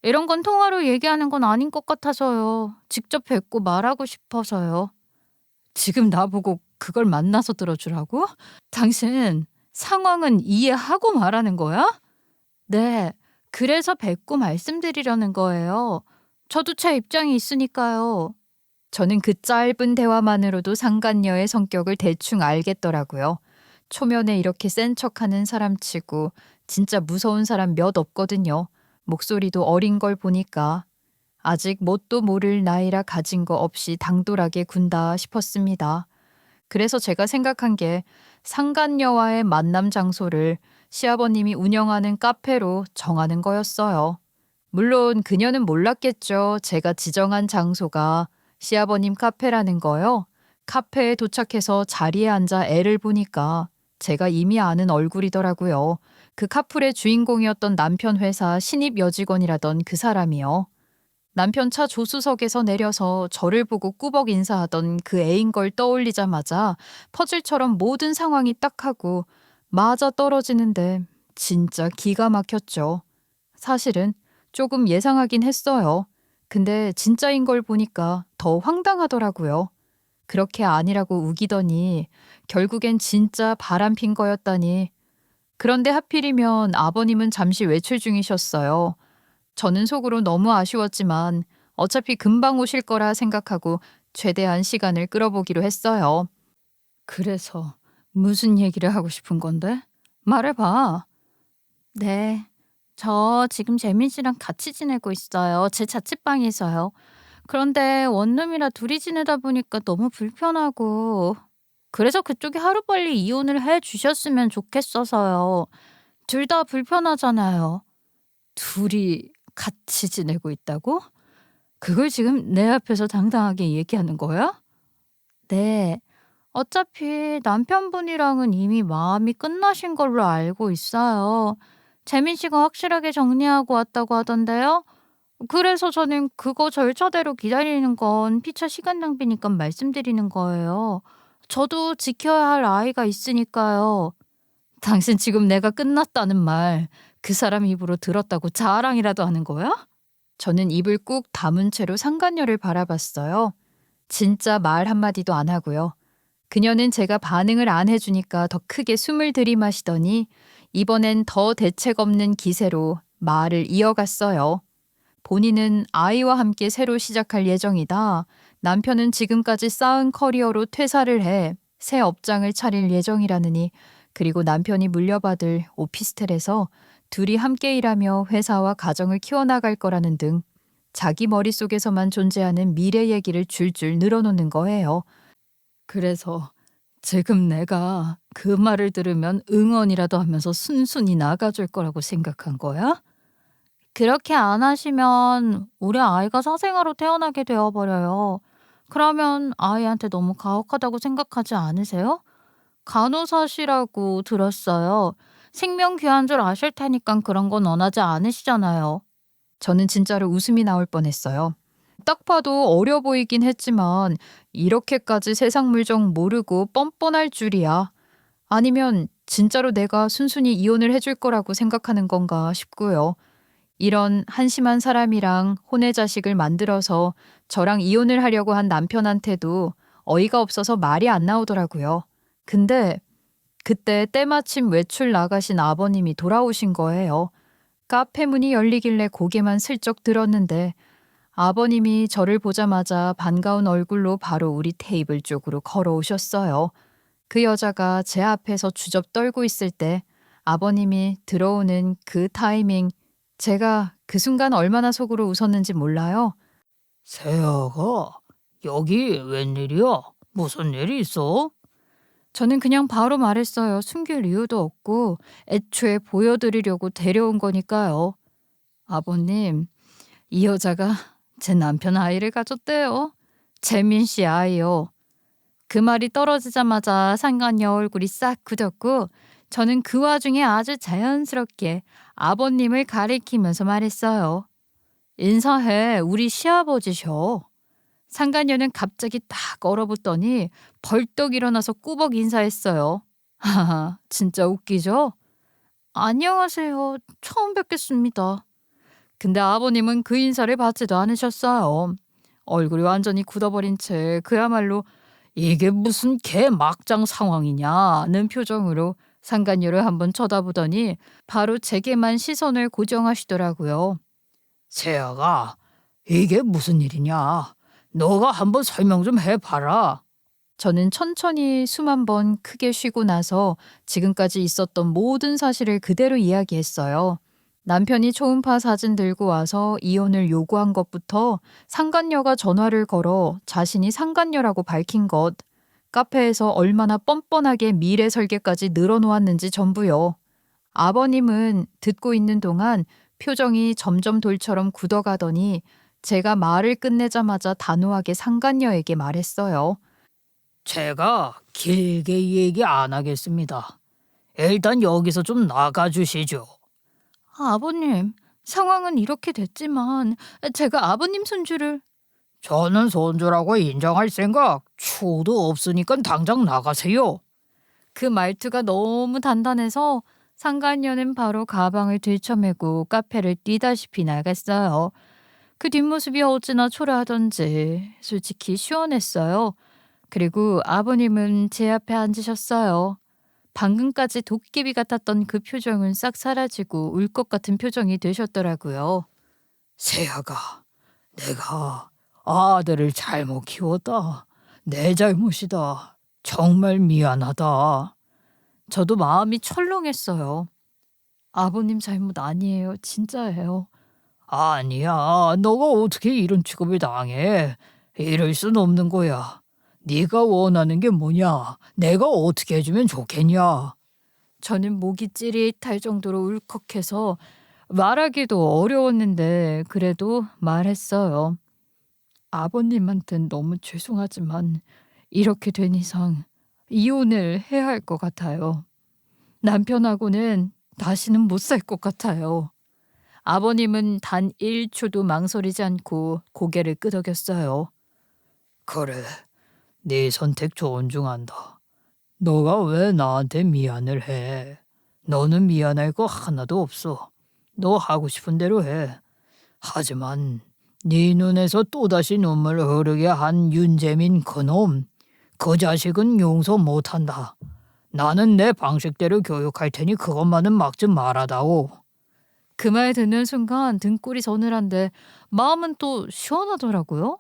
이런 건 통화로 얘기하는 건 아닌 것 같아서요. 직접 뵙고 말하고 싶어서요. 지금 나보고 그걸 만나서 들어주라고? 당신 상황은 이해하고 말하는 거야? 네. 그래서 뵙고 말씀드리려는 거예요. 저도 제 입장이 있으니까요. 저는 그 짧은 대화만으로도 상간녀의 성격을 대충 알겠더라고요. 초면에 이렇게 센 척하는 사람치고 진짜 무서운 사람 몇 없거든요. 목소리도 어린 걸 보니까 아직 뭣도 모를 나이라 가진 거 없이 당돌하게 군다 싶었습니다. 그래서 제가 생각한 게 상간녀와의 만남 장소를 시아버님이 운영하는 카페로 정하는 거였어요. 물론 그녀는 몰랐겠죠. 제가 지정한 장소가 시아버님 카페라는 거요. 카페에 도착해서 자리에 앉아 애를 보니까 제가 이미 아는 얼굴이더라고요. 그 카풀의 주인공이었던 남편 회사 신입 여직원이라던 그 사람이요. 남편 차 조수석에서 내려서 저를 보고 꾸벅 인사하던 그 애인 걸 떠올리자마자 퍼즐처럼 모든 상황이 딱 하고 맞아 떨어지는데 진짜 기가 막혔죠. 사실은 조금 예상하긴 했어요. 근데 진짜인 걸 보니까 더 황당하더라고요. 그렇게 아니라고 우기더니 결국엔 진짜 바람핀 거였다니. 그런데 하필이면 아버님은 잠시 외출 중이셨어요. 저는 속으로 너무 아쉬웠지만 어차피 금방 오실 거라 생각하고 최대한 시간을 끌어보기로 했어요. 그래서 무슨 얘기를 하고 싶은 건데? 말해봐. 네. 저 지금 재민 씨랑 같이 지내고 있어요. 제 자취방에서요. 그런데 원룸이라 둘이 지내다 보니까 너무 불편하고 그래서 그쪽이 하루빨리 이혼을 해 주셨으면 좋겠어서요. 둘 다 불편하잖아요. 둘이 같이 지내고 있다고? 그걸 지금 내 앞에서 당당하게 얘기하는 거야? 네. 어차피 남편분이랑은 이미 마음이 끝나신 걸로 알고 있어요. 재민 씨가 확실하게 정리하고 왔다고 하던데요. 그래서 저는 그거 절차대로 기다리는 건 피차 시간 낭비니까 말씀드리는 거예요. 저도 지켜야 할 아이가 있으니까요. 당신 지금 내가 끝났다는 말 그 사람 입으로 들었다고 자랑이라도 하는 거야? 저는 입을 꾹 다문 채로 상간녀를 바라봤어요. 진짜 말 한마디도 안 하고요. 그녀는 제가 반응을 안 해주니까 더 크게 숨을 들이마시더니 이번엔 더 대책 없는 기세로 말을 이어갔어요. 본인은 아이와 함께 새로 시작할 예정이다. 남편은 지금까지 쌓은 커리어로 퇴사를 해 새 업장을 차릴 예정이라느니 그리고 남편이 물려받을 오피스텔에서 둘이 함께 일하며 회사와 가정을 키워나갈 거라는 등 자기 머릿속에서만 존재하는 미래 얘기를 줄줄 늘어놓는 거예요. 그래서 지금 내가 그 말을 들으면 응원이라도 하면서 순순히 나가줄 거라고 생각한 거야? 그렇게 안 하시면 우리 아이가 사생아로 태어나게 되어버려요. 그러면 아이한테 너무 가혹하다고 생각하지 않으세요? 간호사시라고 들었어요. 생명 귀한 줄 아실 테니까 그런 건 원하지 않으시잖아요. 저는 진짜로 웃음이 나올 뻔했어요. 딱 봐도 어려 보이긴 했지만 이렇게까지 세상 물정 모르고 뻔뻔할 줄이야. 아니면 진짜로 내가 순순히 이혼을 해줄 거라고 생각하는 건가 싶고요. 이런 한심한 사람이랑 혼의 자식을 만들어서 저랑 이혼을 하려고 한 남편한테도 어이가 없어서 말이 안 나오더라고요. 근데 그때 때마침 외출 나가신 아버님이 돌아오신 거예요. 카페 문이 열리길래 고개만 슬쩍 들었는데 아버님이 저를 보자마자 반가운 얼굴로 바로 우리 테이블 쪽으로 걸어오셨어요. 그 여자가 제 앞에서 주접 떨고 있을 때 아버님이 들어오는 그 타이밍, 제가 그 순간 얼마나 속으로 웃었는지 몰라요. 세아가 여기 웬일이야? 무슨 일이 있어? 저는 그냥 바로 말했어요. 숨길 이유도 없고 애초에 보여드리려고 데려온 거니까요. 아버님, 이 여자가 제 남편 아이를 가졌대요. 재민 씨 아이요. 그 말이 떨어지자마자 상간녀 얼굴이 싹 굳었고 저는 그 와중에 아주 자연스럽게 아버님을 가리키면서 말했어요. 인사해, 우리 시아버지셔. 상간녀는 갑자기 딱 얼어붙더니 벌떡 일어나서 꾸벅 인사했어요. 하하, 진짜 웃기죠? 안녕하세요. 처음 뵙겠습니다. 근데 아버님은 그 인사를 받지도 않으셨어요. 얼굴이 완전히 굳어버린 채 그야말로 이게 무슨 개 막장 상황이냐는 표정으로 상간녀를 한번 쳐다보더니 바로 제게만 시선을 고정하시더라고요. 세아가 이게 무슨 일이냐? 너가 한번 설명 좀 해봐라. 저는 천천히 숨 한 번 크게 쉬고 나서 지금까지 있었던 모든 사실을 그대로 이야기했어요. 남편이 초음파 사진 들고 와서 이혼을 요구한 것부터 상간녀가 전화를 걸어 자신이 상간녀라고 밝힌 것, 카페에서 얼마나 뻔뻔하게 미래 설계까지 늘어놓았는지 전부요. 아버님은 듣고 있는 동안 표정이 점점 돌처럼 굳어가더니 제가 말을 끝내자마자 단호하게 상간녀에게 말했어요. 제가 길게 얘기 안 하겠습니다. 일단 여기서 좀 나가주시죠. 아버님, 상황은 이렇게 됐지만 제가 아버님 손주를... 저는 손주라고 인정할 생각 추도 없으니까 당장 나가세요. 그 말투가 너무 단단해서 상간녀는 바로 가방을 들쳐매고 카페를 뛰다시피 나갔어요. 그 뒷모습이 어찌나 초라하던지 솔직히 시원했어요. 그리고 아버님은 제 앞에 앉으셨어요. 방금까지 도깨비 같았던 그 표정은 싹 사라지고 울 것 같은 표정이 되셨더라고요. 세아가 내가 아들을 잘못 키웠다. 내 잘못이다. 정말 미안하다. 저도 마음이 철렁했어요. 아버님 잘못 아니에요. 진짜예요. 아니야, 너가 어떻게 이런 취급을 당해? 이럴 순 없는 거야. 네가 원하는 게 뭐냐? 내가 어떻게 해주면 좋겠냐? 저는 목이 찌릿할 정도로 울컥해서 말하기도 어려웠는데 그래도 말했어요. 아버님한텐 너무 죄송하지만 이렇게 된 이상 이혼을 해야 할 것 같아요. 남편하고는 다시는 못 살 것 같아요. 아버님은 단 1초도 망설이지 않고 고개를 끄덕였어요. 그래, 네 선택 존중한다. 너가 왜 나한테 미안을 해? 너는 미안할 거 하나도 없어. 너 하고 싶은 대로 해. 하지만 네 눈에서 또다시 눈물 흐르게 한 윤재민 그놈, 그 자식은 용서 못한다. 나는 내 방식대로 교육할 테니 그것만은 막지 말아다오. 그 말 듣는 순간 등골이 서늘한데 마음은 또 시원하더라고요.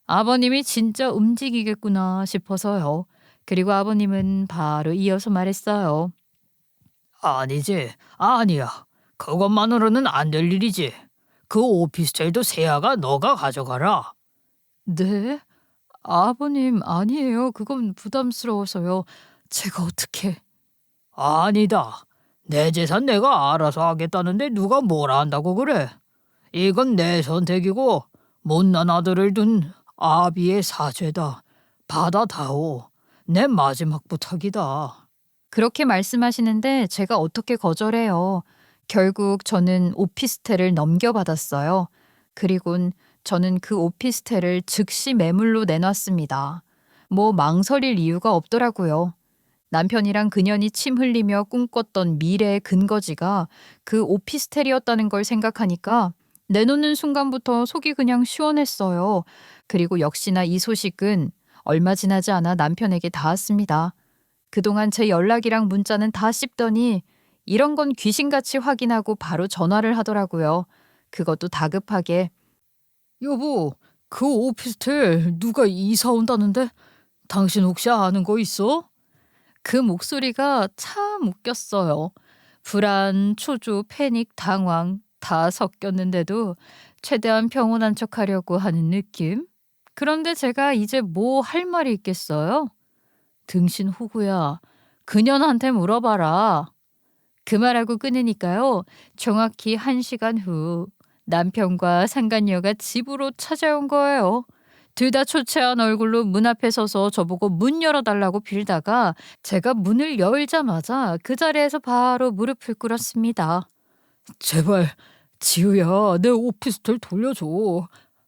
아버님이 진짜 움직이겠구나 싶어서요. 그리고 아버님은 바로 이어서 말했어요. 아니지, 아니야. 그것만으로는 안 될 일이지. 그 오피스텔도 세아가 너가 가져가라. 네? 아버님 아니에요. 그건 부담스러워서요. 제가 어떻게... 아니다. 내 재산 내가 알아서 하겠다는데 누가 뭐라 한다고 그래? 이건 내 선택이고 못난 아들을 둔 아비의 사죄다. 받아다오. 내 마지막 부탁이다. 그렇게 말씀하시는데 제가 어떻게 거절해요. 결국 저는 오피스텔을 넘겨받았어요. 그리곤 저는 그 오피스텔을 즉시 매물로 내놨습니다. 뭐 망설일 이유가 없더라고요. 남편이랑 그년이 침 흘리며 꿈꿨던 미래의 근거지가 그 오피스텔이었다는 걸 생각하니까 내놓는 순간부터 속이 그냥 시원했어요. 그리고 역시나 이 소식은 얼마 지나지 않아 남편에게 닿았습니다. 그동안 제 연락이랑 문자는 다 씹더니 이런 건 귀신같이 확인하고 바로 전화를 하더라고요. 그것도 다급하게. 여보, 그 오피스텔 누가 이사 온다는데? 당신 혹시 아는 거 있어? 그 목소리가 참 웃겼어요. 불안, 초조, 패닉, 당황 다 섞였는데도 최대한 평온한 척하려고 하는 느낌? 그런데 제가 이제 뭐 할 말이 있겠어요? 등신 호구야, 그년한테 물어봐라. 그 말하고 끊으니까요. 정확히 1시간 후 남편과 상간녀가 집으로 찾아온 거예요. 둘 다 초췌한 얼굴로 문 앞에 서서 저보고 문 열어달라고 빌다가 제가 문을 열자마자 그 자리에서 바로 무릎을 꿇었습니다. 제발, 지우야, 내 오피스텔 돌려줘.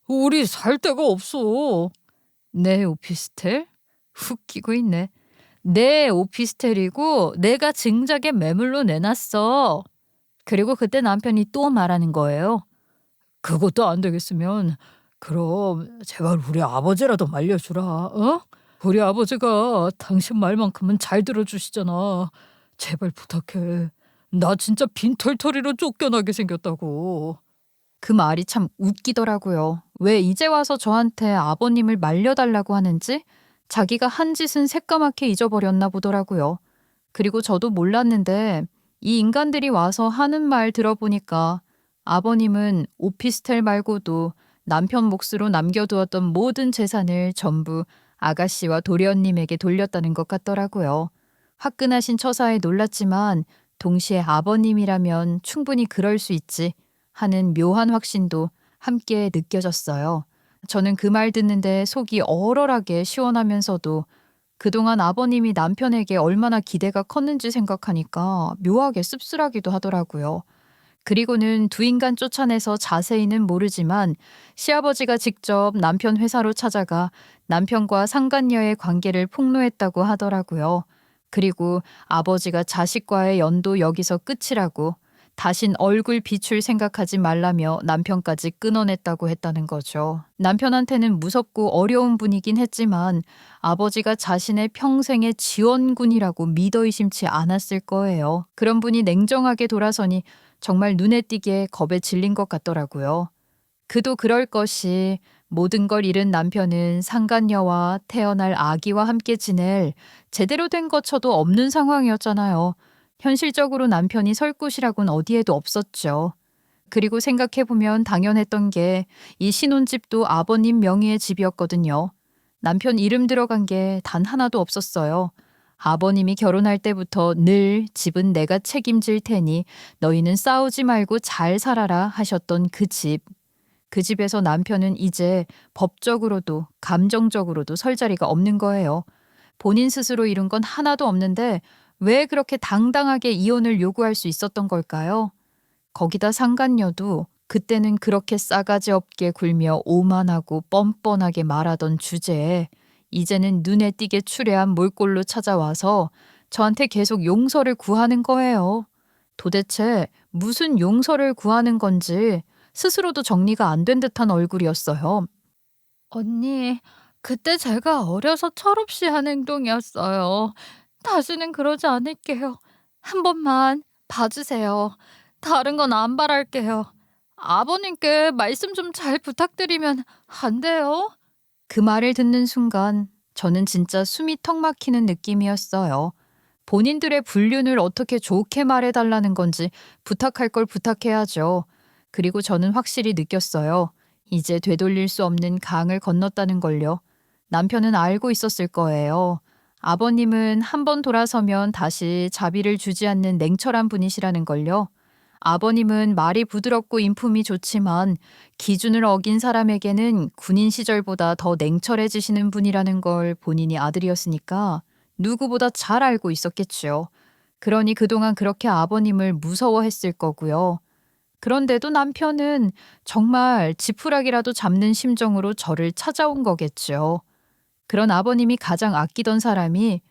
우리 살 데가 없어. 내 오피스텔? 웃기고 있네. 내 오피스텔이고 내가 증작에 매물로 내놨어. 그리고 그때 남편이 또 말하는 거예요. 그것도 안 되겠으면 그럼 제발 우리 아버지라도 말려주라. 어? 우리 아버지가 당신 말만큼은 잘 들어주시잖아. 제발 부탁해. 나 진짜 빈털터리로 쫓겨나게 생겼다고. 그 말이 참 웃기더라고요. 왜 이제 와서 저한테 아버님을 말려달라고 하는지 자기가 한 짓은 새까맣게 잊어버렸나 보더라고요. 그리고 저도 몰랐는데 이 인간들이 와서 하는 말 들어보니까 아버님은 오피스텔 말고도 남편 몫으로 남겨두었던 모든 재산을 전부 아가씨와 도련님에게 돌렸다는 것 같더라고요. 화끈하신 처사에 놀랐지만 동시에 아버님이라면 충분히 그럴 수 있지 하는 묘한 확신도 함께 느껴졌어요. 저는 그 말 듣는데 속이 얼얼하게 시원하면서도 그동안 아버님이 남편에게 얼마나 기대가 컸는지 생각하니까 묘하게 씁쓸하기도 하더라고요. 그리고는 두 인간 쫓아내서 자세히는 모르지만 시아버지가 직접 남편 회사로 찾아가 남편과 상간녀의 관계를 폭로했다고 하더라고요. 그리고 아버지가 자식과의 연도 여기서 끝이라고 다신 얼굴 비출 생각하지 말라며 남편까지 끊어냈다고 했다는 거죠. 남편한테는 무섭고 어려운 분이긴 했지만 아버지가 자신의 평생의 지원군이라고 믿어 의심치 않았을 거예요. 그런 분이 냉정하게 돌아서니 정말 눈에 띄게 겁에 질린 것 같더라고요. 그도 그럴 것이 모든 걸 잃은 남편은 상간녀와 태어날 아기와 함께 지낼 제대로 된 거처도 없는 상황이었잖아요. 현실적으로 남편이 설 곳이라곤 어디에도 없었죠. 그리고 생각해보면 당연했던 게 이 신혼집도 아버님 명의의 집이었거든요. 남편 이름 들어간 게 단 하나도 없었어요. 아버님이 결혼할 때부터 늘 집은 내가 책임질 테니 너희는 싸우지 말고 잘 살아라 하셨던 그 집. 그 집에서 남편은 이제 법적으로도 감정적으로도 설 자리가 없는 거예요. 본인 스스로 이룬 건 하나도 없는데 왜 그렇게 당당하게 이혼을 요구할 수 있었던 걸까요? 거기다 상간녀도 그때는 그렇게 싸가지 없게 굴며 오만하고 뻔뻔하게 말하던 주제에 이제는 눈에 띄게 추레한 몰골로 찾아와서 저한테 계속 용서를 구하는 거예요. 도대체 무슨 용서를 구하는 건지 스스로도 정리가 안 된 듯한 얼굴이었어요. 언니, 그때 제가 어려서 철없이 한 행동이었어요. 다시는 그러지 않을게요. 한 번만 봐주세요. 다른 건 안 바랄게요. 아버님께 말씀 좀 잘 부탁드리면 안 돼요? 그 말을 듣는 순간 저는 진짜 숨이 턱 막히는 느낌이었어요. 본인들의 불륜을 어떻게 좋게 말해달라는 건지 부탁할 걸 부탁해야죠. 그리고 저는 확실히 느꼈어요. 이제 되돌릴 수 없는 강을 건넜다는 걸요. 남편은 알고 있었을 거예요. 아버님은 한 번 돌아서면 다시 자비를 주지 않는 냉철한 분이시라는 걸요. 아버님은 말이 부드럽고 인품이 좋지만 기준을 어긴 사람에게는 군인 시절보다 더 냉철해지시는 분이라는 걸 본인이 아들이었으니까 누구보다 잘 알고 있었겠죠. 그러니 그동안 그렇게 아버님을 무서워했을 거고요. 그런데도 남편은 정말 지푸라기라도 잡는 심정으로 저를 찾아온 거겠죠. 그런 아버님이 가장 아끼던 사람이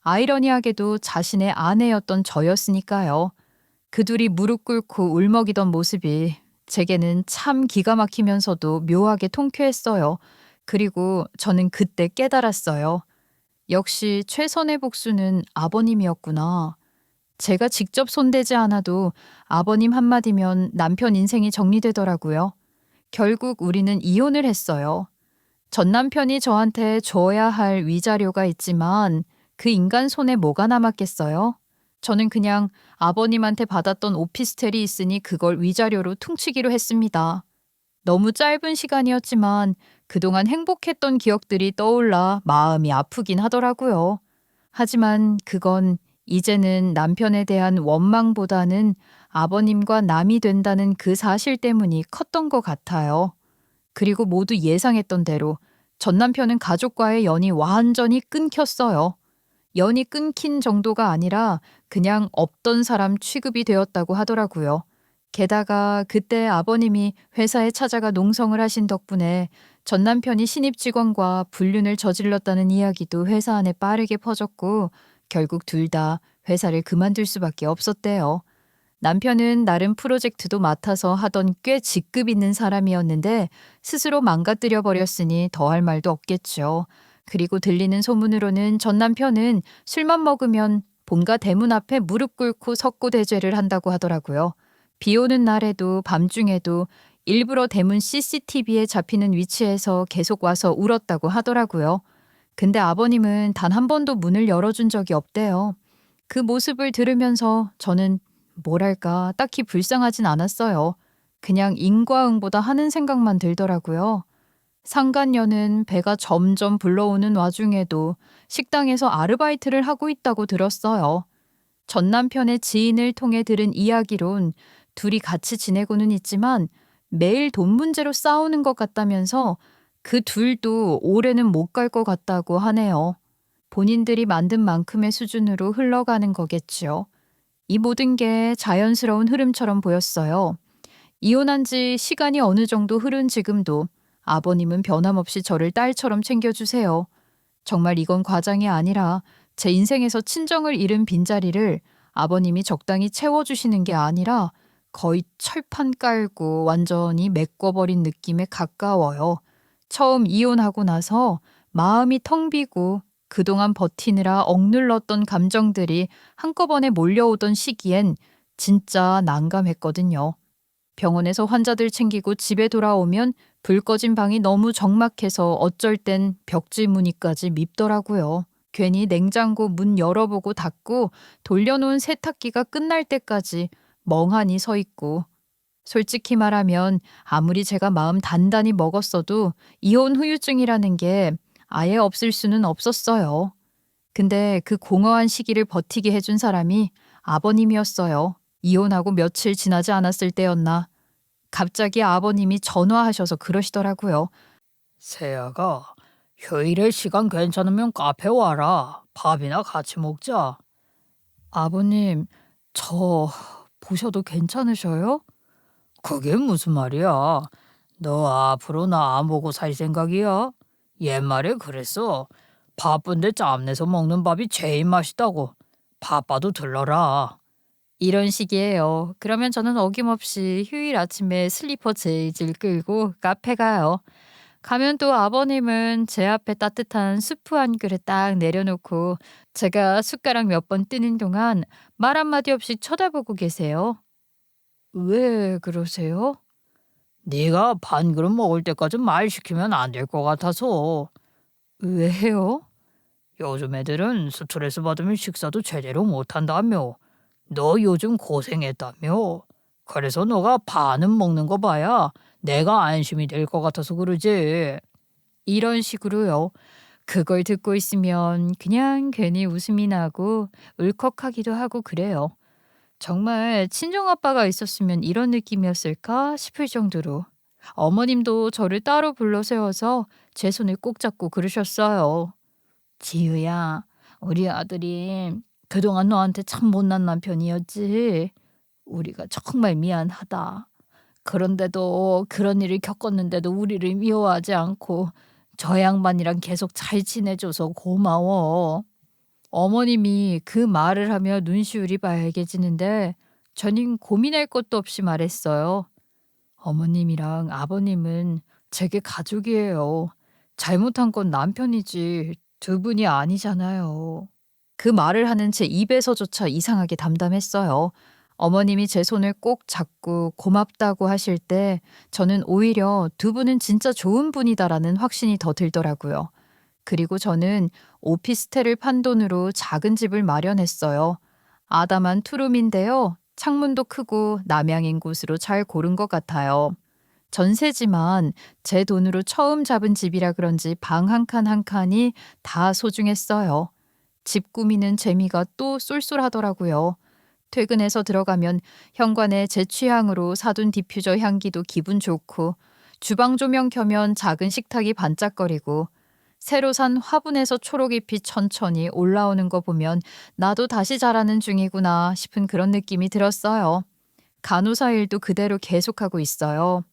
아이러니하게도 자신의 아내였던 저였으니까요. 그 둘이 무릎 꿇고 울먹이던 모습이 제게는 참 기가 막히면서도 묘하게 통쾌했어요. 그리고 저는 그때 깨달았어요. 역시 최선의 복수는 아버님이었구나. 제가 직접 손대지 않아도 아버님 한마디면 남편 인생이 정리되더라고요. 결국 우리는 이혼을 했어요. 전 남편이 저한테 줘야 할 위자료가 있지만 그 인간 손에 뭐가 남았겠어요? 저는 그냥 아버님한테 받았던 오피스텔이 있으니 그걸 위자료로 퉁치기로 했습니다. 너무 짧은 시간이었지만 그동안 행복했던 기억들이 떠올라 마음이 아프긴 하더라고요. 하지만 그건 이제는 남편에 대한 원망보다는 아버님과 남이 된다는 그 사실 때문이 컸던 것 같아요. 그리고 모두 예상했던 대로 전 남편은 가족과의 연이 완전히 끊겼어요. 연이 끊긴 정도가 아니라 그냥 없던 사람 취급이 되었다고 하더라고요. 게다가 그때 아버님이 회사에 찾아가 농성을 하신 덕분에 전 남편이 신입 직원과 불륜을 저질렀다는 이야기도 회사 안에 빠르게 퍼졌고 결국 둘 다 회사를 그만둘 수밖에 없었대요. 남편은 나름 프로젝트도 맡아서 하던 꽤 직급 있는 사람이었는데 스스로 망가뜨려 버렸으니 더할 말도 없겠죠. 그리고 들리는 소문으로는 전 남편은 술만 먹으면 본가 대문 앞에 무릎 꿇고 석고대죄를 한다고 하더라고요. 비 오는 날에도 밤중에도 일부러 대문 CCTV에 잡히는 위치에서 계속 와서 울었다고 하더라고요. 근데 아버님은 단 한 번도 문을 열어준 적이 없대요. 그 모습을 들으면서 저는 뭐랄까 딱히 불쌍하진 않았어요. 그냥 인과응보다 하는 생각만 들더라고요. 상간녀는 배가 점점 불러오는 와중에도 식당에서 아르바이트를 하고 있다고 들었어요. 전 남편의 지인을 통해 들은 이야기론 둘이 같이 지내고는 있지만 매일 돈 문제로 싸우는 것 같다면서 그 둘도 올해는 못 갈 것 같다고 하네요. 본인들이 만든 만큼의 수준으로 흘러가는 거겠지요. 이 모든 게 자연스러운 흐름처럼 보였어요. 이혼한 지 시간이 어느 정도 흐른 지금도 아버님은 변함없이 저를 딸처럼 챙겨주세요. 정말 이건 과장이 아니라 제 인생에서 친정을 잃은 빈자리를 아버님이 적당히 채워주시는 게 아니라 거의 철판 깔고 완전히 메꿔버린 느낌에 가까워요. 처음 이혼하고 나서 마음이 텅 비고 그동안 버티느라 억눌렀던 감정들이 한꺼번에 몰려오던 시기엔 진짜 난감했거든요. 병원에서 환자들 챙기고 집에 돌아오면 불 꺼진 방이 너무 적막해서 어쩔 땐 벽지 무늬까지 밉더라고요. 괜히 냉장고 문 열어보고 닫고 돌려놓은 세탁기가 끝날 때까지 멍하니 서 있고. 솔직히 말하면 아무리 제가 마음 단단히 먹었어도 이혼 후유증이라는 게 아예 없을 수는 없었어요. 근데 그 공허한 시기를 버티게 해준 사람이 아버님이었어요. 이혼하고 며칠 지나지 않았을 때였나. 갑자기 아버님이 전화하셔서 그러시더라고요. 세아가 휴일에 시간 괜찮으면 카페 와라. 밥이나 같이 먹자. 아버님, 저 보셔도 괜찮으셔요? 그게 무슨 말이야? 너 앞으로 나 안 보고 살 생각이야? 옛말에 그랬어. 바쁜데 짬내서 먹는 밥이 제일 맛있다고. 바빠도 들러라. 이런 식이에요. 그러면 저는 어김없이 휴일 아침에 슬리퍼 재질 끌고 카페 가요. 가면 또 아버님은 제 앞에 따뜻한 수프 한 그릇 딱 내려놓고 제가 숟가락 몇 번 뜨는 동안 말 한마디 없이 쳐다보고 계세요. 왜 그러세요? 네가 반 그릇 먹을 때까지 말 시키면 안 될 것 같아서. 왜요? 요즘 애들은 스트레스 받으면 식사도 제대로 못한다며. 너 요즘 고생했다며. 그래서 너가 반은 먹는 거 봐야 내가 안심이 될 것 같아서 그러지. 이런 식으로요. 그걸 듣고 있으면 그냥 괜히 웃음이 나고 울컥하기도 하고 그래요. 정말 친정아빠가 있었으면 이런 느낌이었을까 싶을 정도로 어머님도 저를 따로 불러 세워서 제 손을 꼭 잡고 그러셨어요. 지우야, 우리 아들이 그동안 너한테 참 못난 남편이었지. 우리가 정말 미안하다. 그런데도 그런 일을 겪었는데도 우리를 미워하지 않고 저 양반이랑 계속 잘 지내줘서 고마워. 어머님이 그 말을 하며 눈시울이 빨개지는데 저는 고민할 것도 없이 말했어요. 어머님이랑 아버님은 제게 가족이에요. 잘못한 건 남편이지 두 분이 아니잖아요. 그 말을 하는 제 입에서조차 이상하게 담담했어요. 어머님이 제 손을 꼭 잡고 고맙다고 하실 때 저는 오히려 두 분은 진짜 좋은 분이다라는 확신이 더 들더라고요. 그리고 저는 오피스텔을 판 돈으로 작은 집을 마련했어요. 아담한 투룸인데요. 창문도 크고 남향인 곳으로 잘 고른 것 같아요. 전세지만 제 돈으로 처음 잡은 집이라 그런지 방 한 칸 한 칸이 다 소중했어요. 집 꾸미는 재미가 또 쏠쏠하더라고요. 퇴근해서 들어가면 현관에 제 취향으로 사둔 디퓨저 향기도 기분 좋고 주방 조명 켜면 작은 식탁이 반짝거리고 새로 산 화분에서 초록잎이 천천히 올라오는 거 보면 나도 다시 자라는 중이구나 싶은 그런 느낌이 들었어요. 간호사 일도 그대로 계속하고 있어요.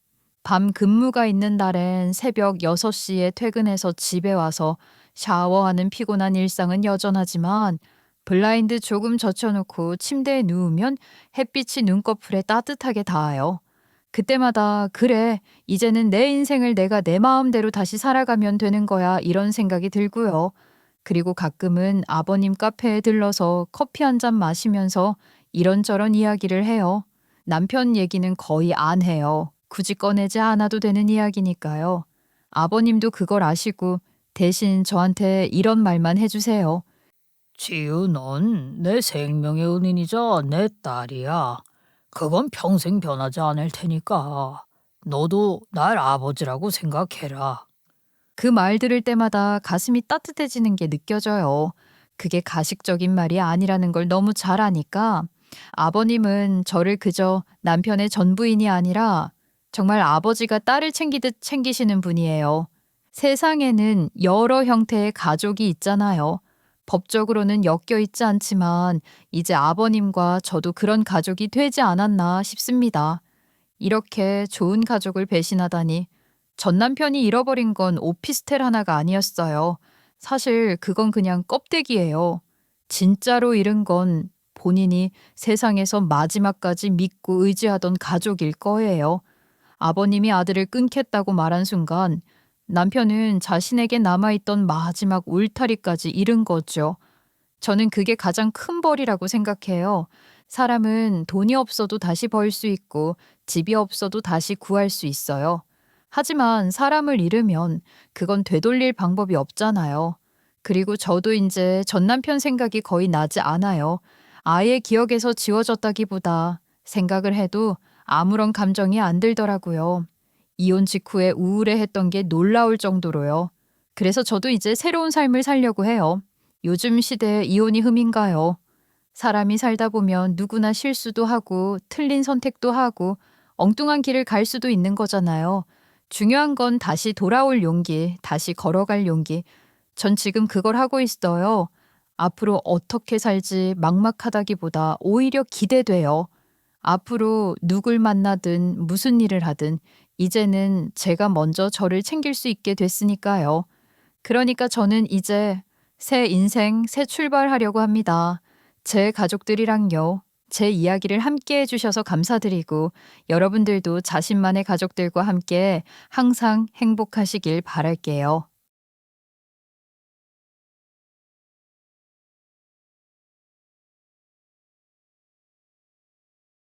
밤 근무가 있는 날엔 새벽 6시에 퇴근해서 집에 와서 샤워하는 피곤한 일상은 여전하지만 블라인드 조금 젖혀놓고 침대에 누우면 햇빛이 눈꺼풀에 따뜻하게 닿아요. 그때마다 그래, 이제는 내 인생을 내가 내 마음대로 다시 살아가면 되는 거야 이런 생각이 들고요. 그리고 가끔은 아버님 카페에 들러서 커피 한 잔 마시면서 이런저런 이야기를 해요. 남편 얘기는 거의 안 해요. 굳이 꺼내지 않아도 되는 이야기니까요. 아버님도 그걸 아시고 대신 저한테 이런 말만 해주세요. 지우, 넌 내 생명의 은인이자 내 딸이야. 그건 평생 변하지 않을 테니까 너도 날 아버지라고 생각해라. 그 말 들을 때마다 가슴이 따뜻해지는 게 느껴져요. 그게 가식적인 말이 아니라는 걸 너무 잘 아니까 아버님은 저를 그저 남편의 전부인이 아니라 정말 아버지가 딸을 챙기듯 챙기시는 분이에요. 세상에는 여러 형태의 가족이 있잖아요. 법적으로는 엮여 있지 않지만 이제 아버님과 저도 그런 가족이 되지 않았나 싶습니다. 이렇게 좋은 가족을 배신하다니. 전 남편이 잃어버린 건 오피스텔 하나가 아니었어요. 사실 그건 그냥 껍데기예요. 진짜로 잃은 건 본인이 세상에서 마지막까지 믿고 의지하던 가족일 거예요. 아버님이 아들을 끊겠다고 말한 순간 남편은 자신에게 남아있던 마지막 울타리까지 잃은 거죠. 저는 그게 가장 큰 벌이라고 생각해요. 사람은 돈이 없어도 다시 벌 수 있고 집이 없어도 다시 구할 수 있어요. 하지만 사람을 잃으면 그건 되돌릴 방법이 없잖아요. 그리고 저도 이제 전 남편 생각이 거의 나지 않아요. 아예 기억에서 지워졌다기보다 생각을 해도 아무런 감정이 안 들더라고요. 이혼 직후에 우울해했던 게 놀라울 정도로요. 그래서 저도 이제 새로운 삶을 살려고 해요. 요즘 시대에 이혼이 흠인가요? 사람이 살다 보면 누구나 실수도 하고 틀린 선택도 하고 엉뚱한 길을 갈 수도 있는 거잖아요. 중요한 건 다시 돌아올 용기, 다시 걸어갈 용기. 전 지금 그걸 하고 있어요. 앞으로 어떻게 살지 막막하다기보다 오히려 기대돼요. 앞으로 누굴 만나든 무슨 일을 하든 이제는 제가 먼저 저를 챙길 수 있게 됐으니까요. 그러니까 저는 이제 새 인생, 새 출발하려고 합니다. 제 가족들이랑요. 제 이야기를 함께 해주셔서 감사드리고 여러분들도 자신만의 가족들과 함께 항상 행복하시길 바랄게요.